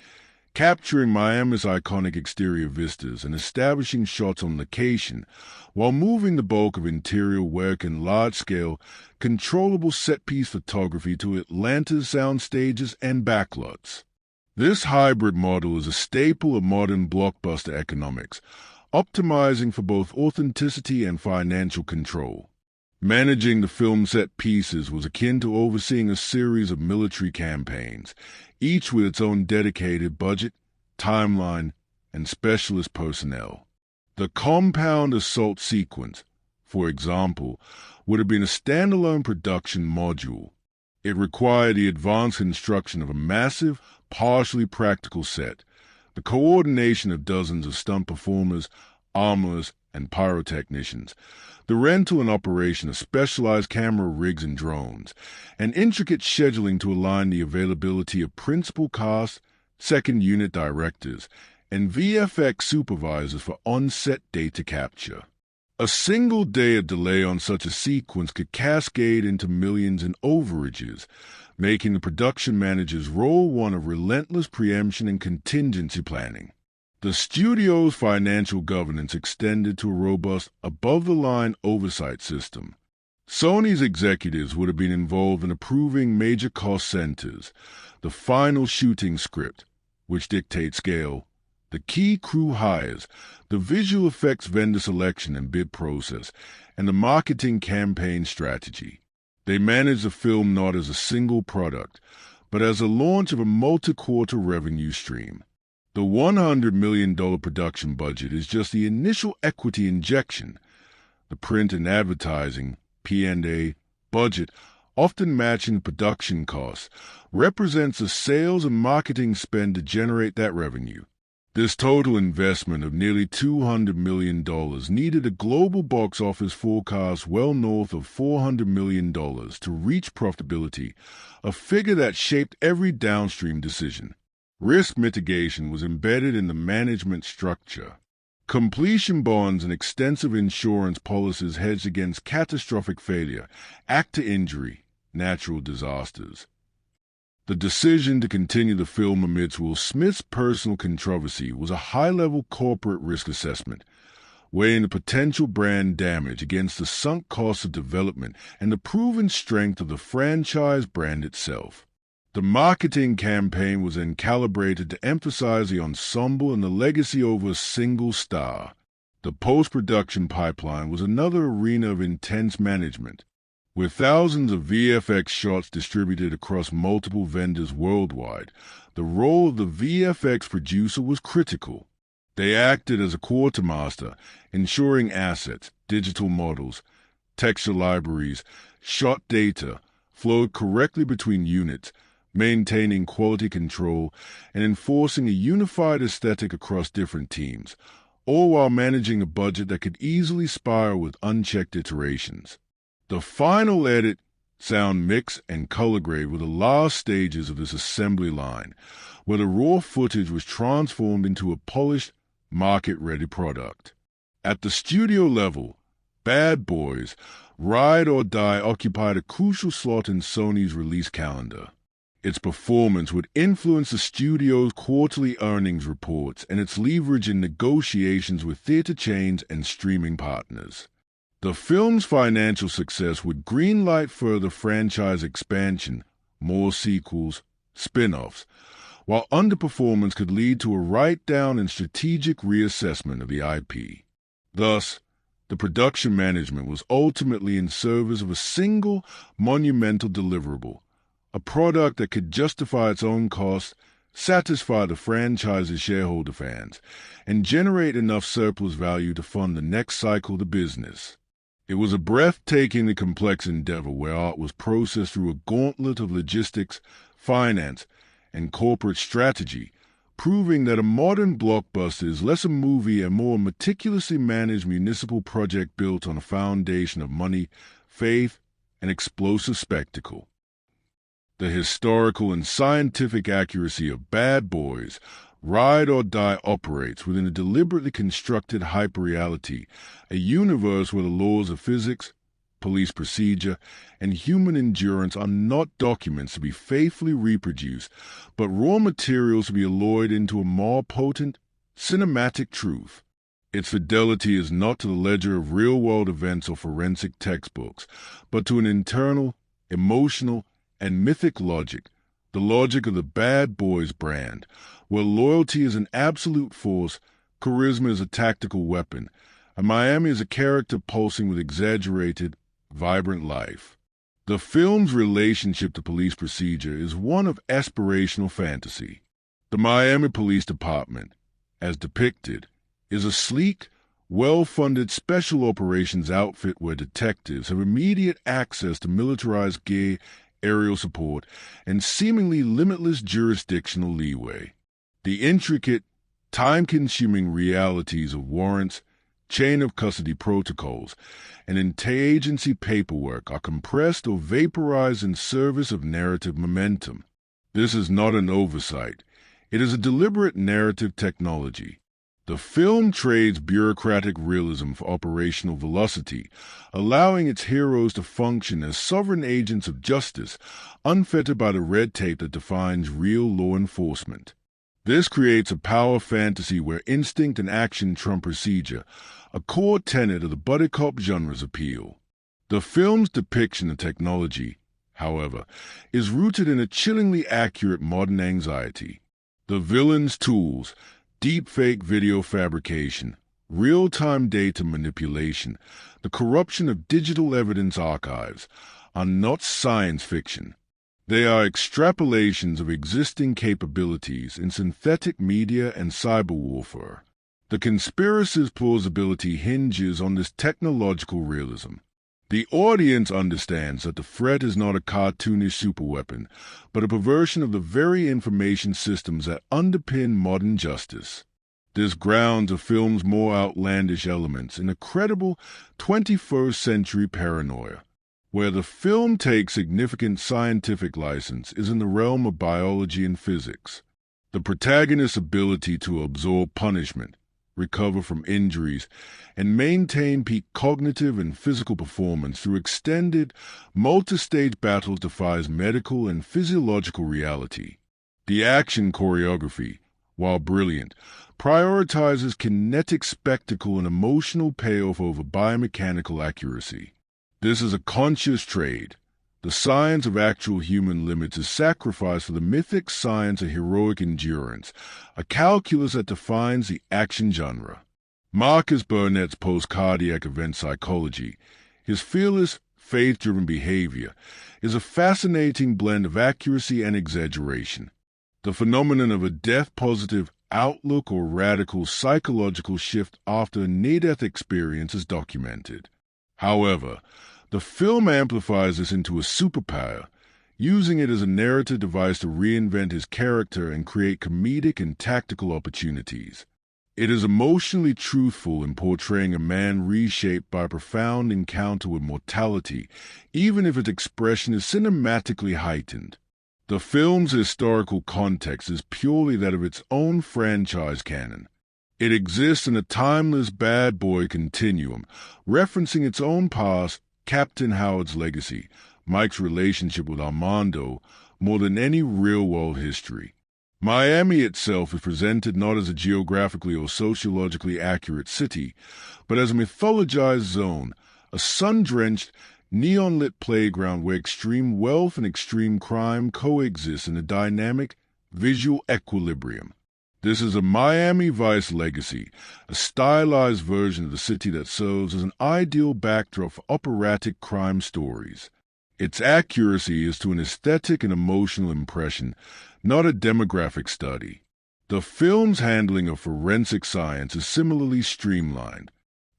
capturing Miami's iconic exterior vistas and establishing shots on location, while moving the bulk of interior work and large-scale, controllable set-piece photography to Atlanta's soundstages and backlots. This hybrid model is a staple of modern blockbuster economics, optimizing for both authenticity and financial control. Managing the film set pieces was akin to overseeing a series of military campaigns, each with its own dedicated budget, timeline, and specialist personnel. The compound assault sequence, for example, would have been a standalone production module. It required the advanced construction of a massive, partially practical set, the coordination of dozens of stunt performers, armorers, and pyrotechnicians, the rental and operation of specialized camera rigs and drones, and intricate scheduling to align the availability of principal cast, second unit directors, and VFX supervisors for on-set data capture. A single day of delay on such a sequence could cascade into millions in overages, making the production manager's role one of relentless preemption and contingency planning. The studio's financial governance extended to a robust, above-the-line oversight system. Sony's executives would have been involved in approving major cost centers, the final shooting script, which dictates scale, the key crew hires, the visual effects vendor selection and bid process, and the marketing campaign strategy. They manage the film not as a single product, but as a launch of a multi-quarter revenue stream. The $100 million production budget is just the initial equity injection. The print and advertising, P&A, budget, often matching production costs, represents the sales and marketing spend to generate that revenue. This total investment of nearly $200 million needed a global box office forecast well north of $400 million to reach profitability, a figure that shaped every downstream decision. Risk mitigation was embedded in the management structure. Completion bonds and extensive insurance policies hedged against catastrophic failure, actor injury, natural disasters. The decision to continue the film amidst Will Smith's personal controversy was a high-level corporate risk assessment, weighing the potential brand damage against the sunk costs of development and the proven strength of the franchise brand itself. The marketing campaign was then calibrated to emphasize the ensemble and the legacy over a single star. The post-production pipeline was another arena of intense management. With thousands of VFX shots distributed across multiple vendors worldwide, the role of the VFX producer was critical. They acted as a quartermaster, ensuring assets, digital models, texture libraries, shot data flowed correctly between units, maintaining quality control and enforcing a unified aesthetic across different teams, all while managing a budget that could easily spiral with unchecked iterations. The final edit, sound mix, and color grade were the last stages of this assembly line, where the raw footage was transformed into a polished, market-ready product. At the studio level, Bad Boys, Ride or Die occupied a crucial slot in Sony's release calendar. Its performance would influence the studio's quarterly earnings reports and its leverage in negotiations with theater chains and streaming partners. The film's financial success would greenlight further franchise expansion, more sequels, spin-offs, while underperformance could lead to a write-down and strategic reassessment of the IP. Thus, the production management was ultimately in service of a single, monumental deliverable, a product that could justify its own costs, satisfy the franchise's shareholder fans, and generate enough surplus value to fund the next cycle of the business. It was a breathtakingly complex endeavor where art was processed through a gauntlet of logistics, finance, and corporate strategy, proving that a modern blockbuster is less a movie and more a meticulously managed municipal project built on a foundation of money, faith, and explosive spectacle. The historical and scientific accuracy of Bad Boys, Ride or Die operates within a deliberately constructed hyperreality, a universe where the laws of physics, police procedure, and human endurance are not documents to be faithfully reproduced, but raw materials to be alloyed into a more potent, cinematic truth. Its fidelity is not to the ledger of real-world events or forensic textbooks, but to an internal, emotional, and mythic logic, the logic of the Bad Boys brand, where loyalty is an absolute force, charisma is a tactical weapon, and Miami is a character pulsing with exaggerated, vibrant life. The film's relationship to police procedure is one of aspirational fantasy. The Miami Police Department, as depicted, is a sleek, well-funded special operations outfit where detectives have immediate access to militarized gear, aerial support, and seemingly limitless jurisdictional leeway. The intricate, time-consuming realities of warrants, chain of custody protocols, and interagency paperwork are compressed or vaporized in service of narrative momentum. This is not an oversight. It is a deliberate narrative technology. The film trades bureaucratic realism for operational velocity, allowing its heroes to function as sovereign agents of justice, unfettered by the red tape that defines real law enforcement. This creates a power fantasy where instinct and action trump procedure, a core tenet of the buddy cop genre's appeal. The film's depiction of technology, however, is rooted in a chillingly accurate modern anxiety. The villain's tools, deepfake video fabrication, real-time data manipulation, the corruption of digital evidence archives, are not science fiction. They are extrapolations of existing capabilities in synthetic media and cyber warfare. The conspiracy's plausibility hinges on this technological realism. The audience understands that the threat is not a cartoonish superweapon, but a perversion of the very information systems that underpin modern justice. This grounds a film's more outlandish elements in a credible 21st century paranoia. Where the film takes significant scientific license is in the realm of biology and physics. The protagonist's ability to absorb punishment, recover from injuries, and maintain peak cognitive and physical performance through extended, multi-stage battles defies medical and physiological reality. The action choreography, while brilliant, prioritizes kinetic spectacle and emotional payoff over biomechanical accuracy. This is a conscious trade. The science of actual human limits is sacrificed for the mythic science of heroic endurance, a calculus that defines the action genre. Marcus Burnett's post-cardiac event psychology, his fearless, faith-driven behavior, is a fascinating blend of accuracy and exaggeration. The phenomenon of a death-positive outlook or radical psychological shift after a near-death experience is documented. However, the film amplifies this into a superpower, using it as a narrative device to reinvent his character and create comedic and tactical opportunities. It is emotionally truthful in portraying a man reshaped by a profound encounter with mortality, even if its expression is cinematically heightened. The film's historical context is purely that of its own franchise canon. It exists in a timeless bad boy continuum, referencing its own past, Captain Howard's legacy, Mike's relationship with Armando, more than any real-world history. Miami itself is presented not as a geographically or sociologically accurate city, but as a mythologized zone, a sun-drenched, neon-lit playground where extreme wealth and extreme crime coexist in a dynamic, visual equilibrium. This is a Miami Vice legacy, a stylized version of the city that serves as an ideal backdrop for operatic crime stories. Its accuracy is to an aesthetic and emotional impression, not a demographic study. The film's handling of forensic science is similarly streamlined.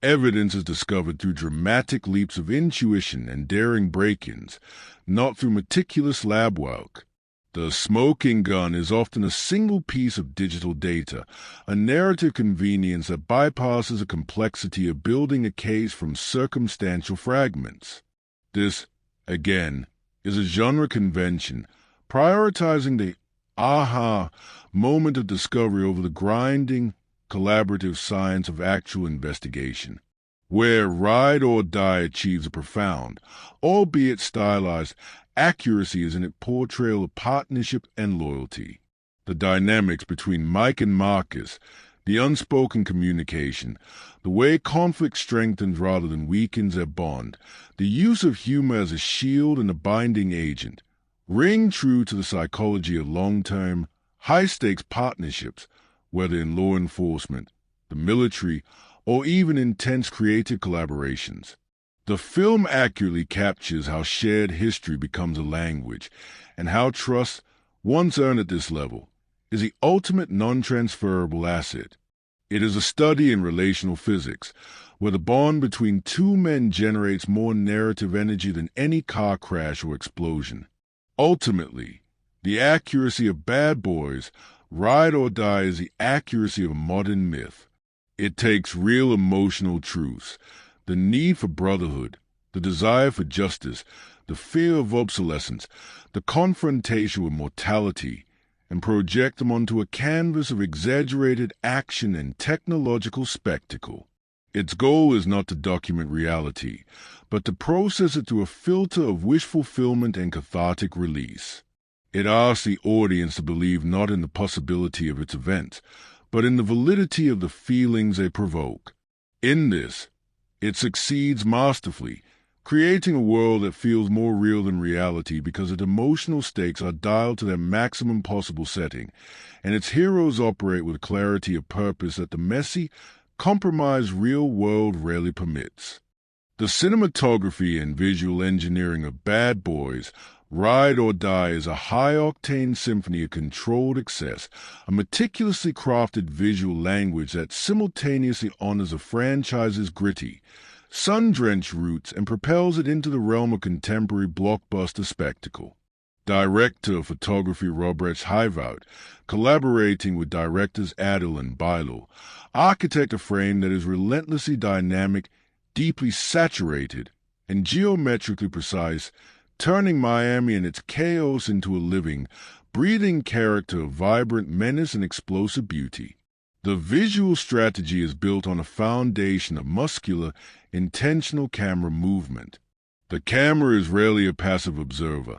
Evidence is discovered through dramatic leaps of intuition and daring break-ins, not through meticulous lab work. The smoking gun is often a single piece of digital data, a narrative convenience that bypasses the complexity of building a case from circumstantial fragments. This, again, is a genre convention, prioritizing the aha moment of discovery over the grinding, collaborative science of actual investigation, where Ride or Die achieves a profound, albeit stylized, accuracy is in its portrayal of partnership and loyalty. The dynamics between Mike and Marcus, the unspoken communication, the way conflict strengthens rather than weakens their bond, the use of humor as a shield and a binding agent, ring true to the psychology of long-term, high-stakes partnerships, whether in law enforcement, the military, or even intense creative collaborations. The film accurately captures how shared history becomes a language, and how trust, once earned at this level, is the ultimate non-transferable asset. It is a study in relational physics, where the bond between two men generates more narrative energy than any car crash or explosion. Ultimately, the accuracy of Bad Boys, Ride or Die is the accuracy of a modern myth. It takes real emotional truths, the need for brotherhood, the desire for justice, the fear of obsolescence, the confrontation with mortality, and project them onto a canvas of exaggerated action and technological spectacle. Its goal is not to document reality, but to process it through a filter of wish fulfillment and cathartic release. It asks the audience to believe not in the possibility of its events, but in the validity of the feelings they provoke. In this, it succeeds masterfully, creating a world that feels more real than reality because its emotional stakes are dialed to their maximum possible setting, and its heroes operate with clarity of purpose that the messy, compromised real world rarely permits. The cinematography and visual engineering of Bad Boys Ride or Die is a high-octane symphony of controlled excess, a meticulously crafted visual language that simultaneously honors a franchise's gritty, sun-drenched roots and propels it into the realm of contemporary blockbuster spectacle. Director of photography Robert Hivout, collaborating with directors Adil and Bailo, architect a frame that is relentlessly dynamic, deeply saturated, and geometrically precise, turning Miami and its chaos into a living, breathing character of vibrant menace and explosive beauty. The visual strategy is built on a foundation of muscular, intentional camera movement. The camera is rarely a passive observer.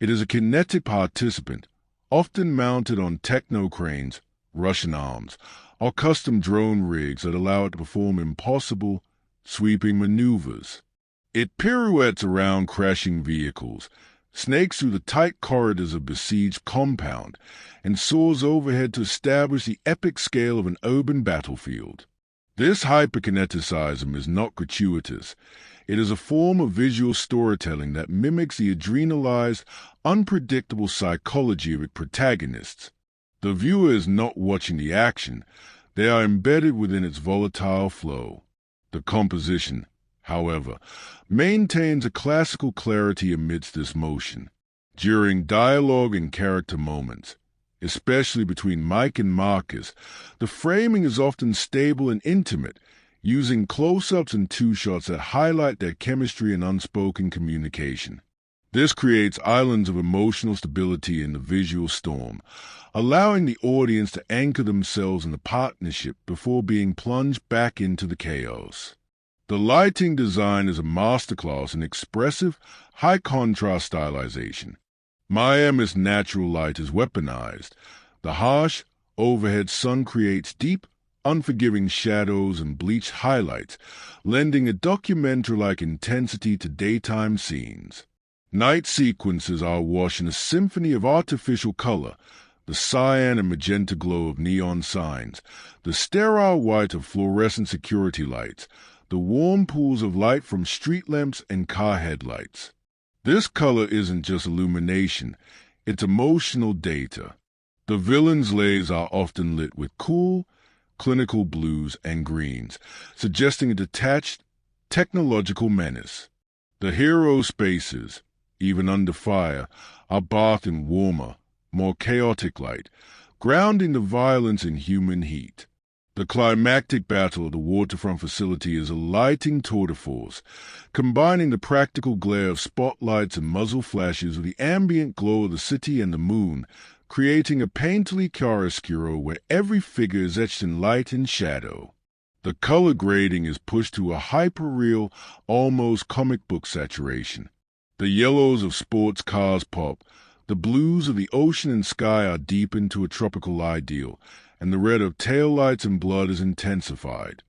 It is a kinetic participant, often mounted on techno-cranes, Russian arms, or custom drone rigs that allow it to perform impossible, sweeping maneuvers. It pirouettes around crashing vehicles, snakes through the tight corridors of besieged compound, and soars overhead to establish the epic scale of an urban battlefield. This hyperkineticism is not gratuitous. It is a form of visual storytelling that mimics the adrenalized, unpredictable psychology of its protagonists. The viewer is not watching the action. They are embedded within its volatile flow. The composition, however, maintains a classical clarity amidst this motion. During dialogue and character moments, especially between Mike and Marcus, the framing is often stable and intimate, using close-ups and two-shots that highlight their chemistry and unspoken communication. This creates islands of emotional stability in the visual storm, allowing the audience to anchor themselves in the partnership before being plunged back into the chaos. The lighting design is a masterclass in expressive, high-contrast stylization. Miami's natural light is weaponized. The harsh, overhead sun creates deep, unforgiving shadows and bleached highlights, lending a documentary-like intensity to daytime scenes. Night sequences are awash in a symphony of artificial color, the cyan and magenta glow of neon signs, the sterile white of fluorescent security lights, the warm pools of light from street lamps and car headlights. This color isn't just illumination, it's emotional data. The villains' lays are often lit with cool, clinical blues and greens, suggesting a detached, technological menace. The hero spaces, even under fire, are bathed in warmer, more chaotic light, grounding the violence in human heat. The climactic battle of the waterfront facility is a lighting tour de force, combining the practical glare of spotlights and muzzle flashes with the ambient glow of the city and the moon, creating a painterly chiaroscuro where every figure is etched in light and shadow. The color grading is pushed to a hyper-real, almost comic book saturation. The yellows of sports cars pop, the blues of the ocean and sky are deepened to a tropical ideal, and the red of taillights and blood is intensified.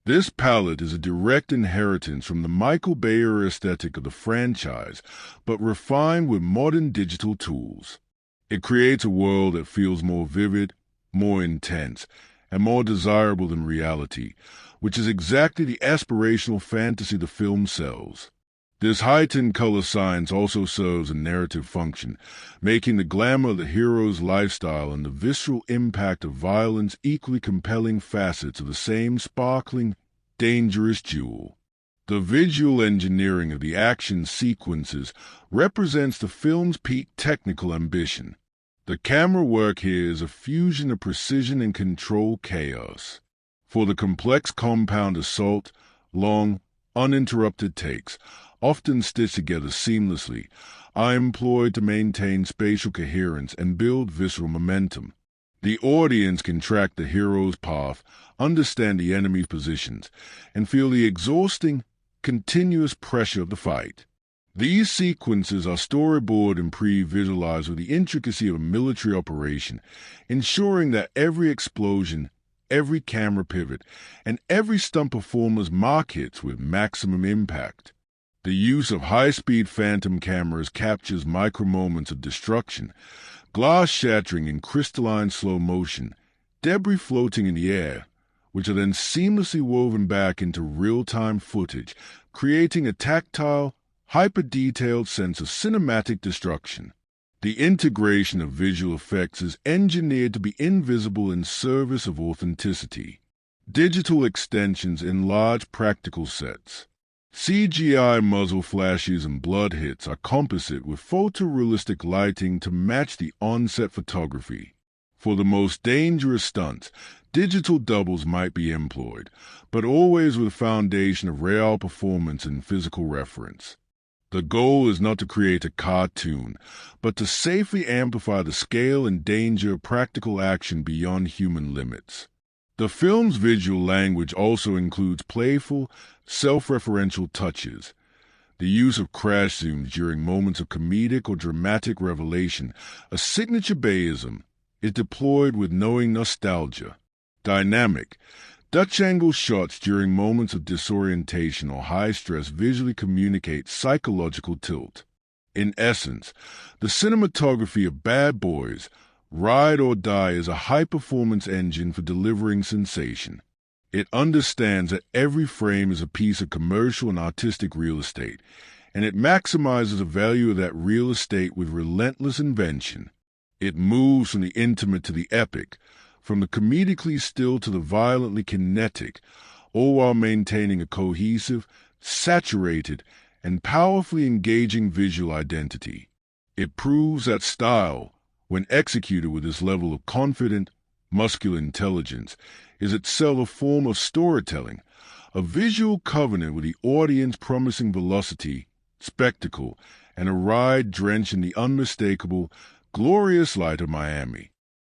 This palette is a direct inheritance from the Michael Bay aesthetic of the franchise, but refined with modern digital tools. It creates a world that feels more vivid, more intense, and more desirable than reality, which is exactly the aspirational fantasy the film sells. This heightened color science also serves a narrative function, making the glamour of the hero's lifestyle and the visceral impact of violence equally compelling facets of the same sparkling, dangerous jewel. The visual engineering of the action sequences represents the film's peak technical ambition. The camera work here is a fusion of precision and controlled chaos. For the complex compound assault, long, uninterrupted takes, often stitched together seamlessly, are employed to maintain spatial coherence and build visceral momentum. The audience can track the hero's path, understand the enemy's positions, and feel the exhausting, continuous pressure of the fight. These sequences are storyboarded and pre-visualized with the intricacy of a military operation, ensuring that every explosion, every camera pivot, and every stunt performer's mark hits with maximum impact. The use of high-speed phantom cameras captures micro-moments of destruction, glass shattering in crystalline slow motion, debris floating in the air, which are then seamlessly woven back into real-time footage, creating a tactile, hyper-detailed sense of cinematic destruction. The integration of visual effects is engineered to be invisible in service of authenticity. Digital extensions enlarge practical sets. CGI muzzle flashes and blood hits are composite with photorealistic lighting to match the on-set photography. For the most dangerous stunts, digital doubles might be employed, but always with a foundation of real performance and physical reference. The goal is not to create a cartoon, but to safely amplify the scale and danger of practical action beyond human limits. The film's visual language also includes playful, self-referential touches. The use of crash zooms during moments of comedic or dramatic revelation, a signature Bayism, is deployed with knowing nostalgia. Dynamic, Dutch-angle shots during moments of disorientation or high stress visually communicate psychological tilt. In essence, the cinematography of Bad Boys, Ride or Die is a high-performance engine for delivering sensation. It understands that every frame is a piece of commercial and artistic real estate, and it maximizes the value of that real estate with relentless invention. It moves from the intimate to the epic, from the comedically still to the violently kinetic, all while maintaining a cohesive, saturated, and powerfully engaging visual identity. It proves that style, when executed with this level of confident, muscular intelligence, is itself a form of storytelling, a visual covenant with the audience promising velocity, spectacle, and a ride drenched in the unmistakable, glorious light of Miami.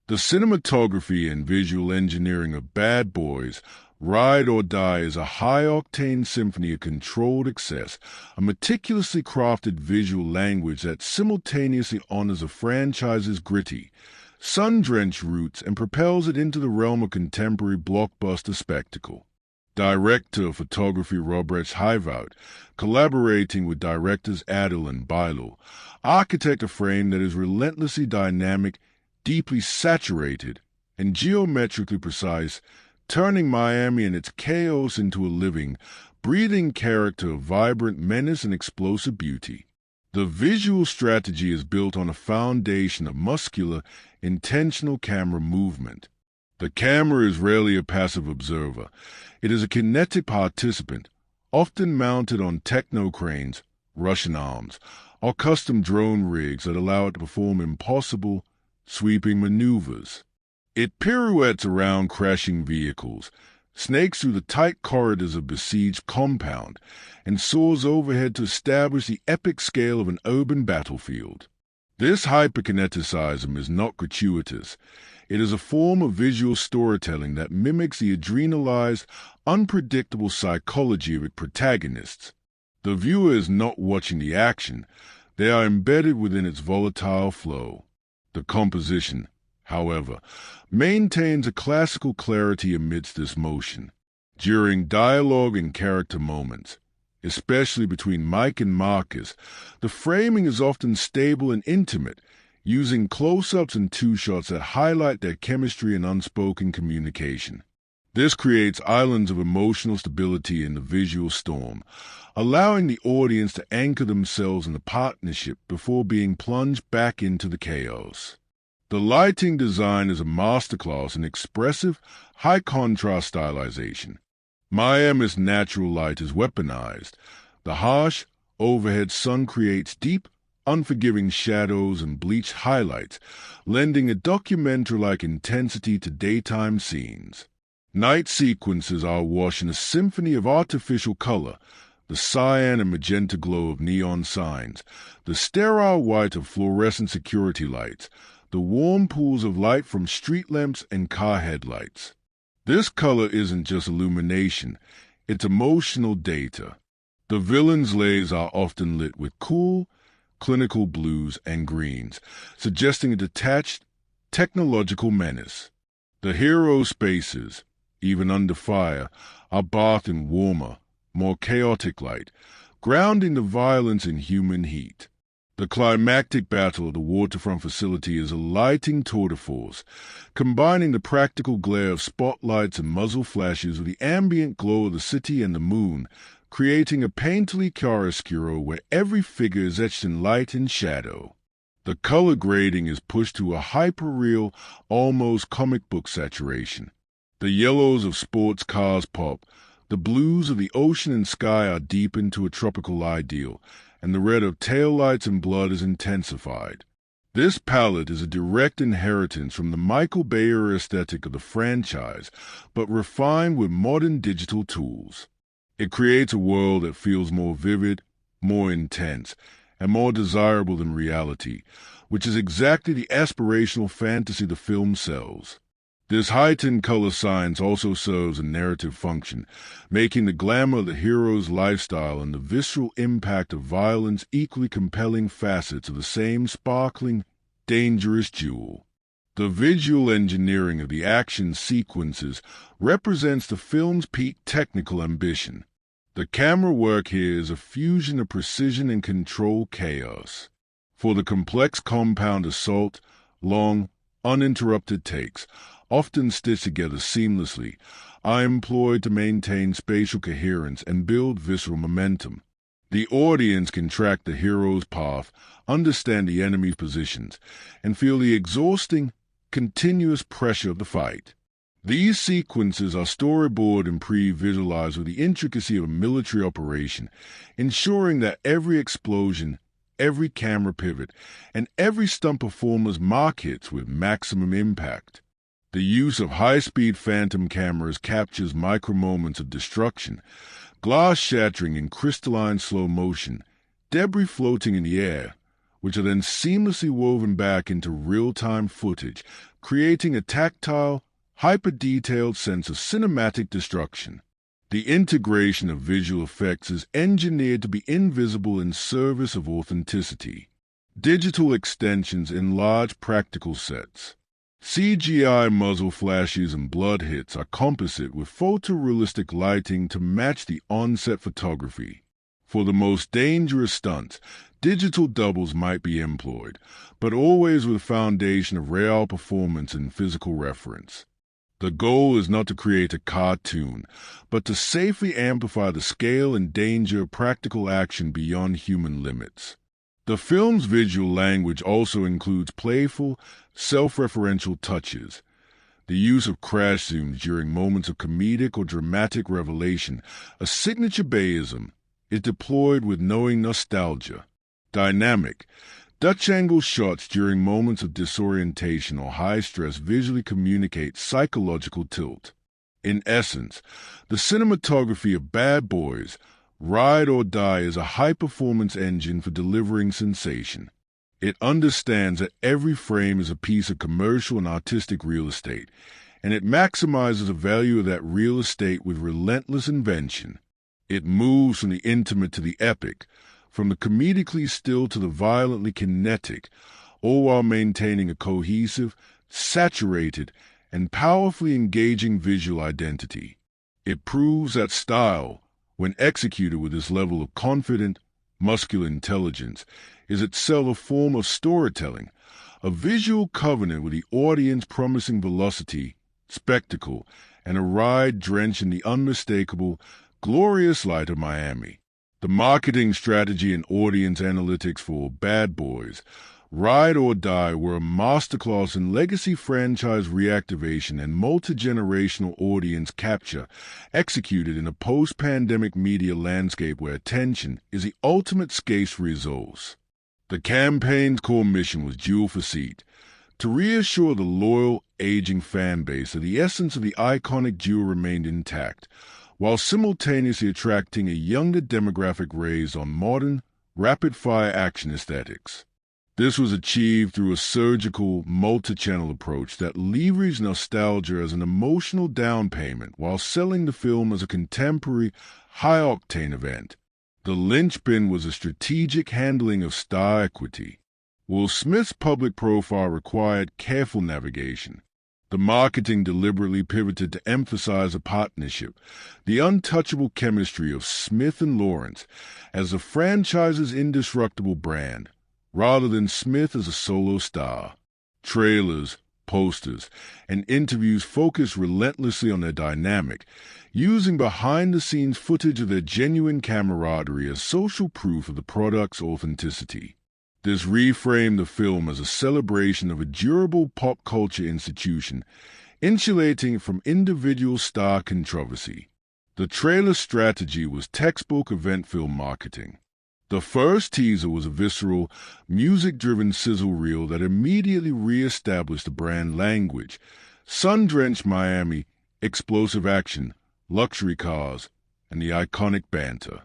The cinematography and visual engineering of Bad Boys, Ride or Die is a high-octane symphony of controlled excess, a meticulously crafted visual language that simultaneously honors a franchise's gritty, sun-drenched roots and propels it into the realm of contemporary blockbuster spectacle. Director of photography Robert Highvout, collaborating with directors Adil and Bailo, architect a frame that is relentlessly dynamic, deeply saturated, and geometrically precise, turning Miami and its chaos into a living, breathing character of vibrant menace and explosive beauty. The visual strategy is built on a foundation of muscular, intentional camera movement. The camera is rarely a passive observer. It is a kinetic participant, often mounted on techno cranes, Russian arms, or custom drone rigs that allow it to perform impossible, sweeping maneuvers. It pirouettes around crashing vehicles, snakes through the tight corridors of besieged compound, and soars overhead to establish the epic scale of an urban battlefield. This hyperkineticism is not gratuitous. It is a form of visual storytelling that mimics the adrenalized, unpredictable psychology of its protagonists. The viewer is not watching the action. They are embedded within its volatile flow. The composition, however, maintains a classical clarity amidst this motion. During dialogue and character moments, especially between Mike and Marcus, the framing is often stable and intimate, using close-ups and two-shots that highlight their chemistry and unspoken communication. This creates islands of emotional stability in the visual storm, allowing the audience to anchor themselves in the partnership before being plunged back into the chaos. The lighting design is a masterclass in expressive, high-contrast stylization. Miami's natural light is weaponized. The harsh, overhead sun creates deep, unforgiving shadows and bleached highlights, lending a documentary-like intensity to daytime scenes. Night sequences are awash in a symphony of artificial color, the cyan and magenta glow of neon signs, the sterile white of fluorescent security lights, the warm pools of light from street lamps and car headlights. This color isn't just illumination, it's emotional data. The villains' lairs are often lit with cool, clinical blues and greens, suggesting a detached, technological menace. The heroes' spaces, even under fire, are bathed in warmer, more chaotic light, grounding the violence in human heat. The climactic battle of the waterfront facility is a lighting tour de force, combining the practical glare of spotlights and muzzle flashes with the ambient glow of the city and the moon, creating a painterly chiaroscuro where every figure is etched in light and shadow. The color grading is pushed to a hyper-real, almost comic book saturation. The yellows of sports cars pop, the blues of the ocean and sky are deepened to a tropical ideal, and the red of taillights and blood is intensified. This palette is a direct inheritance from the Michael Bay-era aesthetic of the franchise, but refined with modern digital tools. It creates a world that feels more vivid, more intense, and more desirable than reality, which is exactly the aspirational fantasy the film sells. This heightened color science also serves a narrative function, making the glamour of the hero's lifestyle and the visceral impact of violence equally compelling facets of the same sparkling, dangerous jewel. The visual engineering of the action sequences represents the film's peak technical ambition. The camera work here is a fusion of precision and controlled chaos. For the complex compound assault, long, uninterrupted takes, often stitched together seamlessly, are employed to maintain spatial coherence and build visceral momentum. The audience can track the hero's path, understand the enemy's positions, and feel the exhausting, continuous pressure of the fight. These sequences are storyboarded and pre-visualized with the intricacy of a military operation, ensuring that every explosion, every camera pivot, and every stunt performer's mark hits with maximum impact. The use of high-speed phantom cameras captures micro-moments of destruction, glass shattering in crystalline slow motion, debris floating in the air, which are then seamlessly woven back into real-time footage, creating a tactile, hyper-detailed sense of cinematic destruction. The integration of visual effects is engineered to be invisible in service of authenticity. Digital extensions enlarge practical sets. CGI muzzle flashes and blood hits are composite with photorealistic lighting to match the on-set photography. For the most dangerous stunts, digital doubles might be employed, but always with a foundation of real performance and physical reference. The goal is not to create a cartoon, but to safely amplify the scale and danger of practical action beyond human limits. The film's visual language also includes playful, self-referential touches. The use of crash zooms during moments of comedic or dramatic revelation, a signature Bayism, is deployed with knowing nostalgia. Dynamic, Dutch-angle shots during moments of disorientation or high stress visually communicate psychological tilt. In essence, the cinematography of Bad Boys, Ride or Die is a high-performance engine for delivering sensation. It understands that every frame is a piece of commercial and artistic real estate, and it maximizes the value of that real estate with relentless invention. It moves from the intimate to the epic, from the comedically still to the violently kinetic, all while maintaining a cohesive, saturated, and powerfully engaging visual identity. It proves that style, when executed with this level of confident, muscular intelligence, is itself a form of storytelling, a visual covenant with the audience promising velocity, spectacle, and a ride drenched in the unmistakable, glorious light of Miami. The marketing strategy and audience analytics for Bad Boys, Ride or Die were a masterclass in legacy franchise reactivation and multi-generational audience capture, executed in a post-pandemic media landscape where attention is the ultimate scarce resource. The campaign's core mission was dual facete, to reassure the loyal, aging fan base that the essence of the iconic duo remained intact, while simultaneously attracting a younger demographic raised on modern, rapid-fire action aesthetics. This was achieved through a surgical, multi-channel approach that leveraged nostalgia as an emotional down payment while selling the film as a contemporary, high-octane event. The linchpin was a strategic handling of star equity. Will Smith's public profile required careful navigation. The marketing deliberately pivoted to emphasize a partnership, the untouchable chemistry of Smith and Lawrence as the franchise's indestructible brand, rather than Smith as a solo star. Trailers, posters, and interviews focus relentlessly on their dynamic, using behind-the-scenes footage of their genuine camaraderie as social proof of the product's authenticity. This reframed the film as a celebration of a durable pop culture institution, insulating it from individual star controversy. The trailer strategy was textbook event film marketing. The first teaser was a visceral, music-driven sizzle reel that immediately re-established the brand language. Sun-drenched Miami, explosive action, luxury cars, and the iconic banter.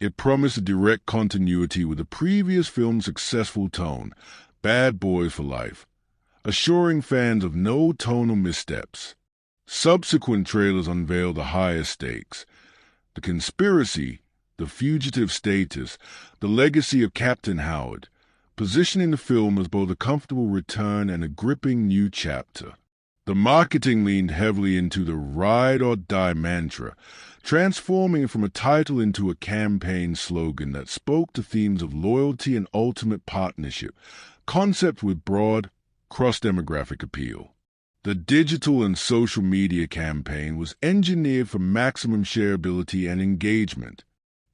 It promised a direct continuity with the previous film's successful tone, Bad Boys for Life, assuring fans of no tonal missteps. Subsequent trailers unveiled the higher stakes. The conspiracy, the fugitive status, the legacy of Captain Howard, positioning the film as both a comfortable return and a gripping new chapter. The marketing leaned heavily into the ride-or-die mantra, transforming it from a title into a campaign slogan that spoke to themes of loyalty and ultimate partnership, concept with broad, cross-demographic appeal. The digital and social media campaign was engineered for maximum shareability and engagement.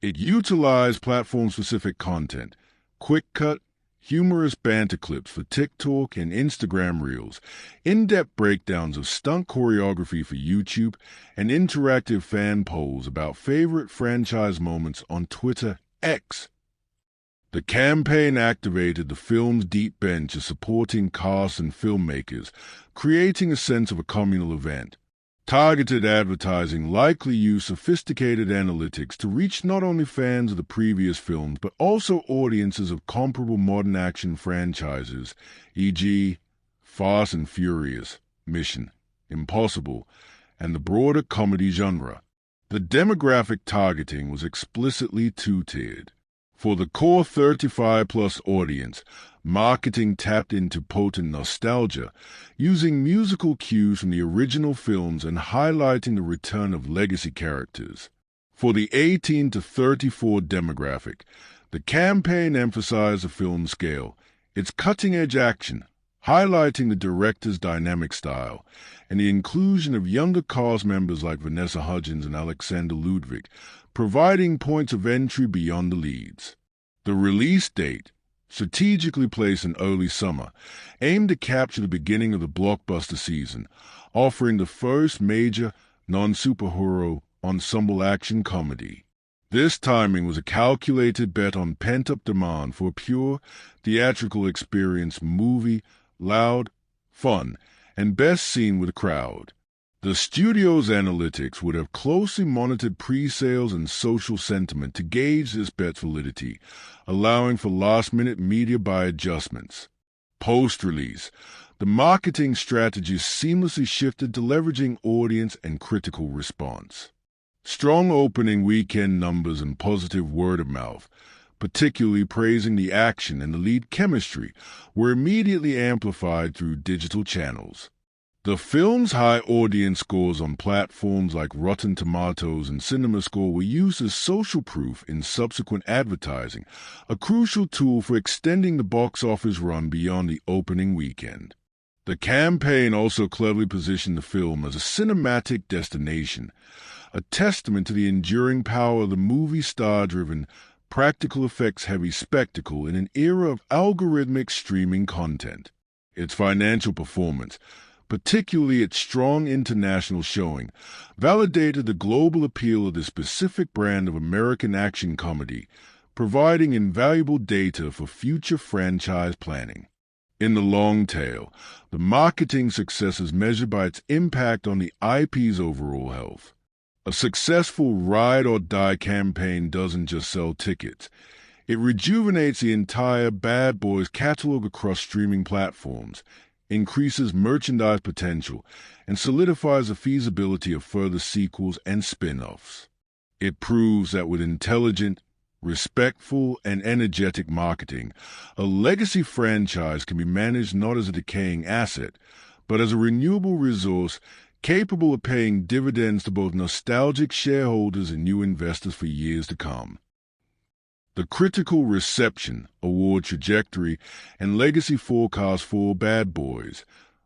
It utilized platform-specific content, quick-cut, humorous banter clips for TikTok and Instagram Reels, in-depth breakdowns of stunt choreography for YouTube, and interactive fan polls about favorite franchise moments on Twitter X. The campaign activated the film's deep bench of supporting cast and filmmakers, creating a sense of a communal event. Targeted advertising likely used sophisticated analytics to reach not only fans of the previous films but also audiences of comparable modern action franchises, e.g., Fast and Furious, Mission Impossible, and the broader comedy genre. The demographic targeting was explicitly two-tiered. For the core 35-plus audience, marketing tapped into potent nostalgia, using musical cues from the original films and highlighting the return of legacy characters. For the 18 to 34 demographic, the campaign emphasized the film's scale, its cutting-edge action, highlighting the director's dynamic style, and the inclusion of younger cast members like Vanessa Hudgens and Alexander Ludwig, providing points of entry beyond the leads. The release date, strategically placed in early summer, aimed to capture the beginning of the blockbuster season, offering the first major non-superhero ensemble action comedy. This timing was a calculated bet on pent-up demand for a pure, theatrical experience movie, loud, fun, and best seen with a crowd. The studio's analytics would have closely monitored pre-sales and social sentiment to gauge this bet's validity, allowing for last-minute media buy adjustments. Post-release, the marketing strategy seamlessly shifted to leveraging audience and critical response. Strong opening weekend numbers and positive word of mouth, particularly praising the action and the lead chemistry, were immediately amplified through digital channels. The film's high audience scores on platforms like Rotten Tomatoes and CinemaScore were used as social proof in subsequent advertising, a crucial tool for extending the box office run beyond the opening weekend. The campaign also cleverly positioned the film as a cinematic destination, a testament to the enduring power of the movie star-driven, practical effects-heavy spectacle in an era of algorithmic streaming content. Its financial performance, particularly its strong international showing, validated the global appeal of this specific brand of American action comedy, providing invaluable data for future franchise planning. In the long tail, the marketing success is measured by its impact on the IP's overall health. A successful ride-or-die campaign doesn't just sell tickets. It rejuvenates the entire Bad Boys catalog across streaming platforms, increases merchandise potential, and solidifies the feasibility of further sequels and spin-offs. It proves that with intelligent, respectful, and energetic marketing, a legacy franchise can be managed not as a decaying asset, but as a renewable resource capable of paying dividends to both nostalgic shareholders and new investors for years to come. The critical reception, award trajectory, and legacy forecast for Bad Boys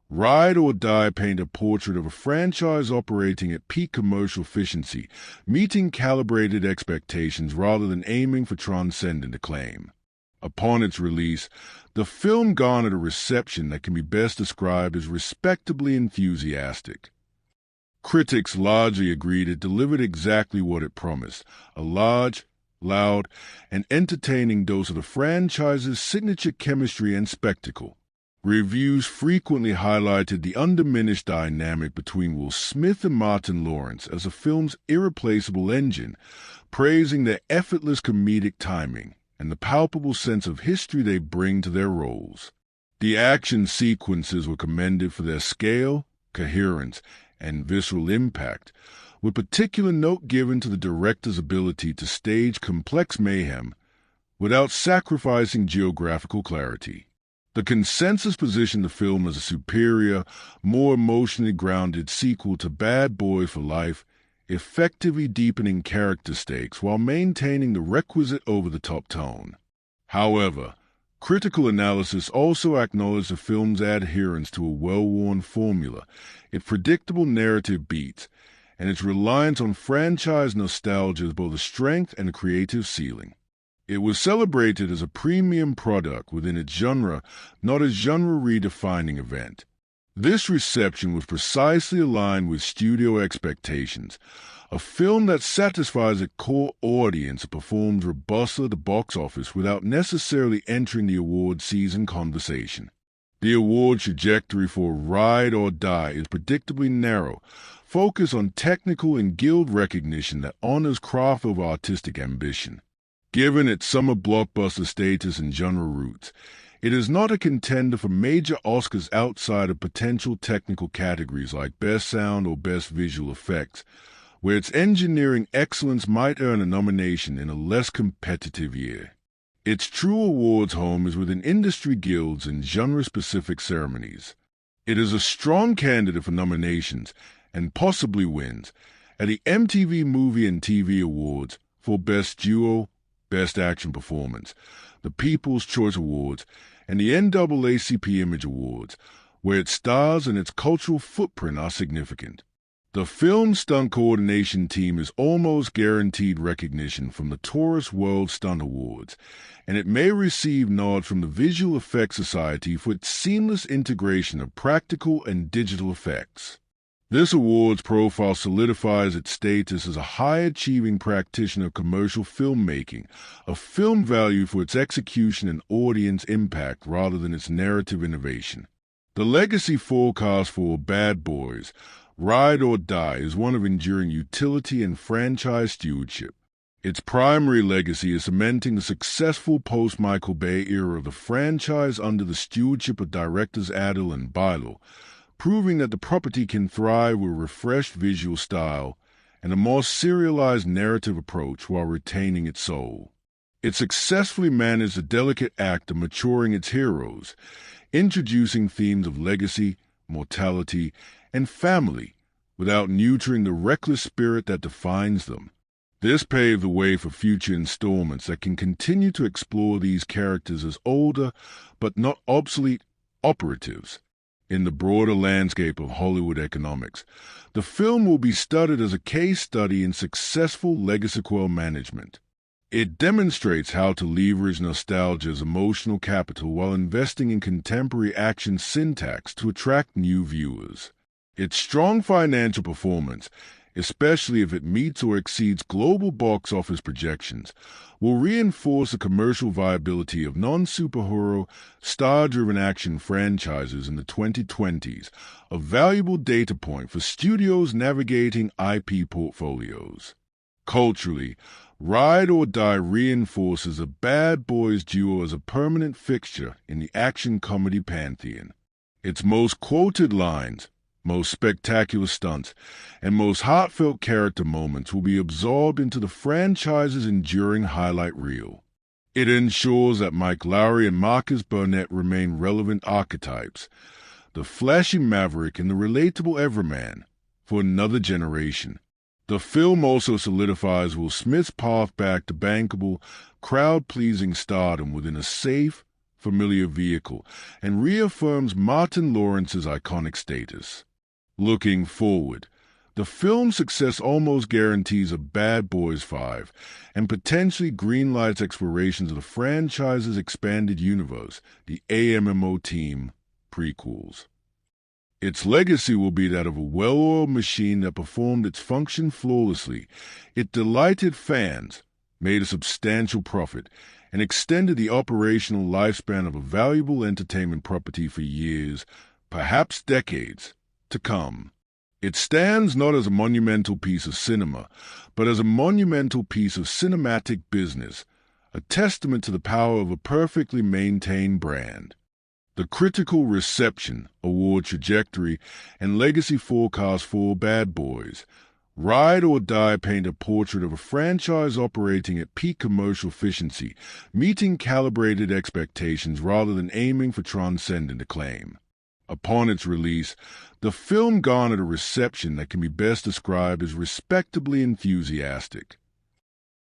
Ride or Die paint a portrait of a franchise operating at peak commercial efficiency, meeting calibrated expectations rather than aiming for transcendent acclaim. Upon its release, the film garnered a reception that can be best described as respectably enthusiastic. Critics largely agreed it delivered exactly what it promised, a large, loud, and entertaining dose of the franchise's signature chemistry and spectacle. Reviews frequently highlighted the undiminished dynamic between Will Smith and Martin Lawrence as the film's irreplaceable engine, praising their effortless comedic timing and the palpable sense of history they bring to their roles. The action sequences were commended for their scale, coherence, and visceral impact, with particular note given to the director's ability to stage complex mayhem without sacrificing geographical clarity. The consensus positioned the film as a superior, more emotionally grounded sequel to Bad Boys for Life, effectively deepening character stakes while maintaining the requisite over-the-top tone. However, critical analysis also acknowledged the film's adherence to a well-worn formula, its predictable narrative beats, and its reliance on franchise nostalgia as both a strength and a creative ceiling. It was celebrated as a premium product within its genre, not a genre-redefining event. This reception was precisely aligned with studio expectations, a film that satisfies a core audience and performs robustly at the box office without necessarily entering the award season conversation. The award trajectory for Ride or Die is predictably narrow, focused on technical and guild recognition that honors craft over artistic ambition. Given its summer blockbuster status and genre roots, it is not a contender for major Oscars outside of potential technical categories like Best Sound or Best Visual Effects, where its engineering excellence might earn a nomination in a less competitive year. Its true awards home is within industry guilds and genre-specific ceremonies. It is a strong candidate for nominations, and possibly wins, at the MTV Movie and TV Awards for Best Duo, Best Action Performance, the People's Choice Awards, and the NAACP Image Awards, where its stars and its cultural footprint are significant. The film stunt coordination team is almost guaranteed recognition from the Taurus World Stunt Awards, and it may receive nods from the Visual Effects Society for its seamless integration of practical and digital effects. This award's profile solidifies its status as a high-achieving practitioner of commercial filmmaking, a film valued for its execution and audience impact rather than its narrative innovation. The legacy forecast for Bad Boys, Ride or Die, is one of enduring utility and franchise stewardship. Its primary legacy is cementing the successful post-Michael Bay era of the franchise under the stewardship of directors Adil and Bailo, proving that the property can thrive with a refreshed visual style and a more serialized narrative approach while retaining its soul. It successfully managed the delicate act of maturing its heroes, introducing themes of legacy, mortality, and family without neutering the reckless spirit that defines them. This paved the way for future installments that can continue to explore these characters as older but not obsolete operatives. In the broader landscape of Hollywood economics, the film will be studied as a case study in successful legacy-quel management. It demonstrates how to leverage nostalgia as emotional capital while investing in contemporary action syntax to attract new viewers. Its strong financial performance, especially if it meets or exceeds global box office projections, will reinforce the commercial viability of non-superhero, star-driven action franchises in the 2020s, a valuable data point for studios navigating IP portfolios. Culturally, Ride or Die reinforces a Bad Boys duo as a permanent fixture in the action comedy pantheon. Its most quoted lines, most spectacular stunts, and most heartfelt character moments will be absorbed into the franchise's enduring highlight reel. It ensures that Mike Lowry and Marcus Burnett remain relevant archetypes, the flashy maverick and the relatable everyman for another generation. The film also solidifies Will Smith's path back to bankable, crowd-pleasing stardom within a safe, familiar vehicle, and reaffirms Martin Lawrence's iconic status. Looking forward, the film's success almost guarantees a Bad Boys 5 and potentially greenlights explorations of the franchise's expanded universe, the AMMO Team prequels. Its legacy will be that of a well-oiled machine that performed its function flawlessly. It delighted fans, made a substantial profit, and extended the operational lifespan of a valuable entertainment property for years, perhaps decades, to come. It stands not as a monumental piece of cinema, but as a monumental piece of cinematic business, a testament to the power of a perfectly maintained brand. The critical reception, award trajectory, and legacy forecast for Bad Boys, Ride or Die paint a portrait of a franchise operating at peak commercial efficiency, meeting calibrated expectations rather than aiming for transcendent acclaim. Upon its release, the film garnered a reception that can be best described as respectably enthusiastic.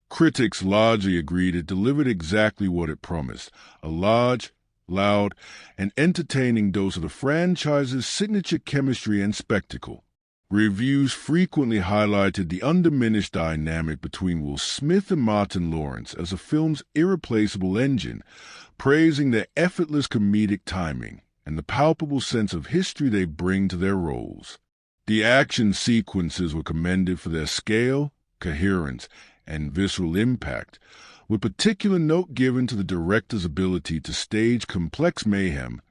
Critics largely agreed it delivered exactly what it promised, a large, loud, and entertaining dose of the franchise's signature chemistry and spectacle. Reviews frequently highlighted the undiminished dynamic between Will Smith and Martin Lawrence as the film's irreplaceable engine, praising their effortless comedic timing and the palpable sense of history they bring to their roles. The action sequences were commended for their scale, coherence, and visceral impact, with particular note given to the director's ability to stage complex mayhem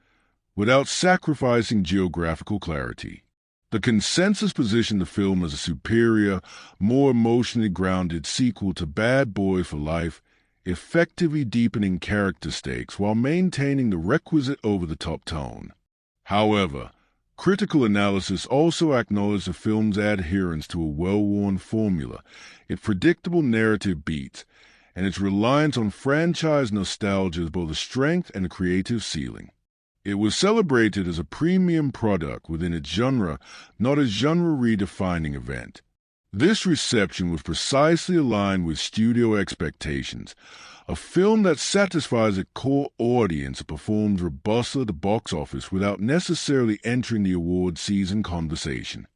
without sacrificing geographical clarity. The consensus positioned the film as a superior, more emotionally grounded sequel to Bad Boys for Life, effectively deepening character stakes while maintaining the requisite over-the-top tone. However, critical analysis also acknowledged the film's adherence to a well-worn formula, its predictable narrative beats, and its reliance on franchise nostalgia as both a strength and a creative ceiling. It was celebrated as a premium product within its genre, not a genre-redefining event. This reception was precisely aligned with studio expectations, a film that satisfies a core audience and performs robustly at the box office without necessarily entering the award season conversation.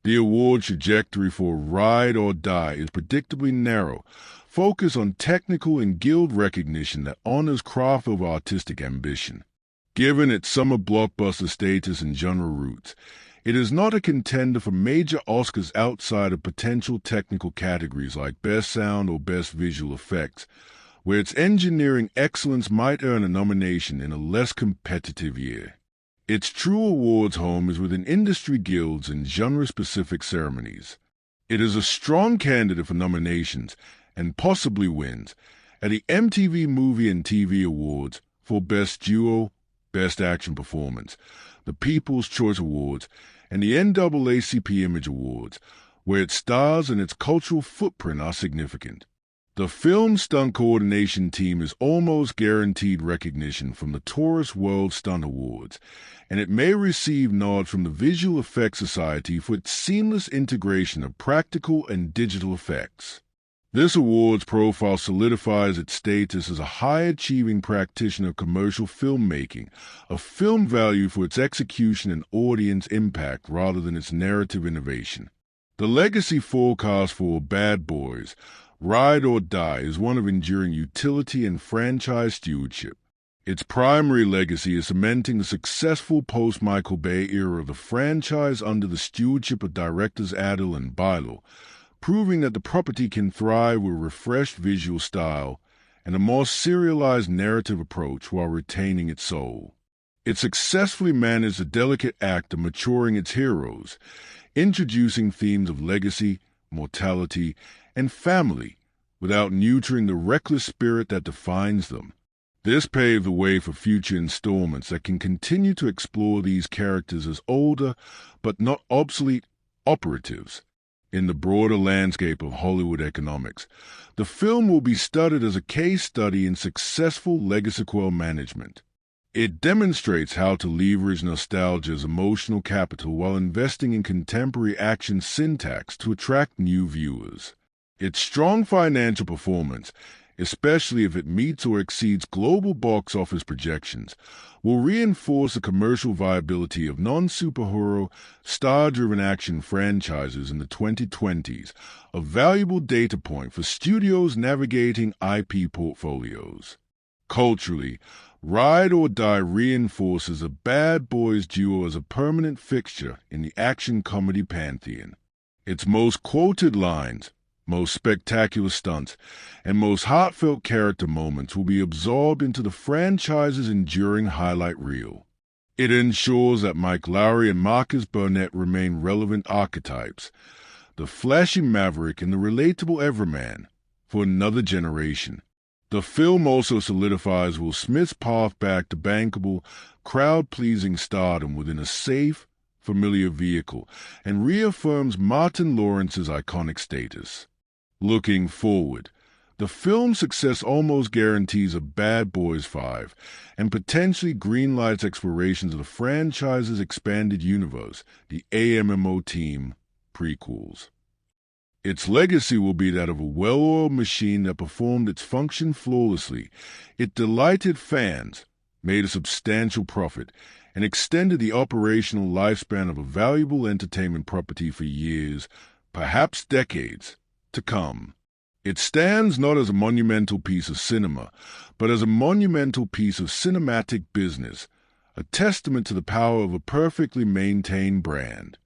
The award trajectory for Ride or Die is predictably narrow, focused on technical and guild recognition that honors craft over artistic ambition. Given its summer blockbuster status and genre roots, it is not a contender for major Oscars outside of potential technical categories like Best Sound or Best Visual Effects, where its engineering excellence might earn a nomination in a less competitive year. Its true awards home is within industry guilds and genre-specific ceremonies. It is a strong candidate for nominations, and possibly wins, at the MTV Movie and TV Awards for Best Duo, Best Action Performance, the People's Choice Awards, and the NAACP Image Awards, where its stars and its cultural footprint are significant. The film stunt coordination team is almost guaranteed recognition from the Taurus World Stunt Awards, and it may receive nods from the Visual Effects Society for its seamless integration of practical and digital effects. This awards profile solidifies its status as a high-achieving practitioner of commercial filmmaking, a film value for its execution and audience impact rather than its narrative innovation. The legacy forecast for Bad Boys, Ride or Die, is one of enduring utility and franchise stewardship. Its primary legacy is cementing the successful post-Michael Bay era of the franchise under the stewardship of directors Adil and Bilo, proving that the property can thrive with a refreshed visual style and a more serialized narrative approach while retaining its soul. It successfully managed the delicate act of maturing its heroes, introducing themes of legacy, mortality, and family without neutering the reckless spirit that defines them. This paved the way for future installments that can continue to explore these characters as older but not obsolete operatives. In the broader landscape of Hollywood economics, the film will be studied as a case study in successful legacy management. It demonstrates how to leverage nostalgia as emotional capital while investing in contemporary action syntax to attract new viewers. Its strong financial performance, especially if it meets or exceeds global box office projections, will reinforce the commercial viability of non-superhero, star-driven action franchises in the 2020s, a valuable data point for studios navigating IP portfolios. Culturally, Ride or Die reinforces a bad boys duo as a permanent fixture in the action comedy pantheon. Its most quoted lines, most spectacular stunts, and most heartfelt character moments will be absorbed into the franchise's enduring highlight reel. It ensures that Mike Lowry and Marcus Burnett remain relevant archetypes, the flashy maverick and the relatable everyman, for another generation. The film also solidifies Will Smith's path back to bankable, crowd-pleasing stardom within a safe, familiar vehicle, and reaffirms Martin Lawrence's iconic status. Looking forward, the film's success almost guarantees a Bad Boys 5 and potentially greenlights explorations of the franchise's expanded universe, the AMMO Team prequels. Its legacy will be that of a well-oiled machine that performed its function flawlessly. It delighted fans, made a substantial profit, and extended the operational lifespan of a valuable entertainment property for years, perhaps decades, to come. It stands not as a monumental piece of cinema, but as a monumental piece of cinematic business, a testament to the power of a perfectly maintained brand.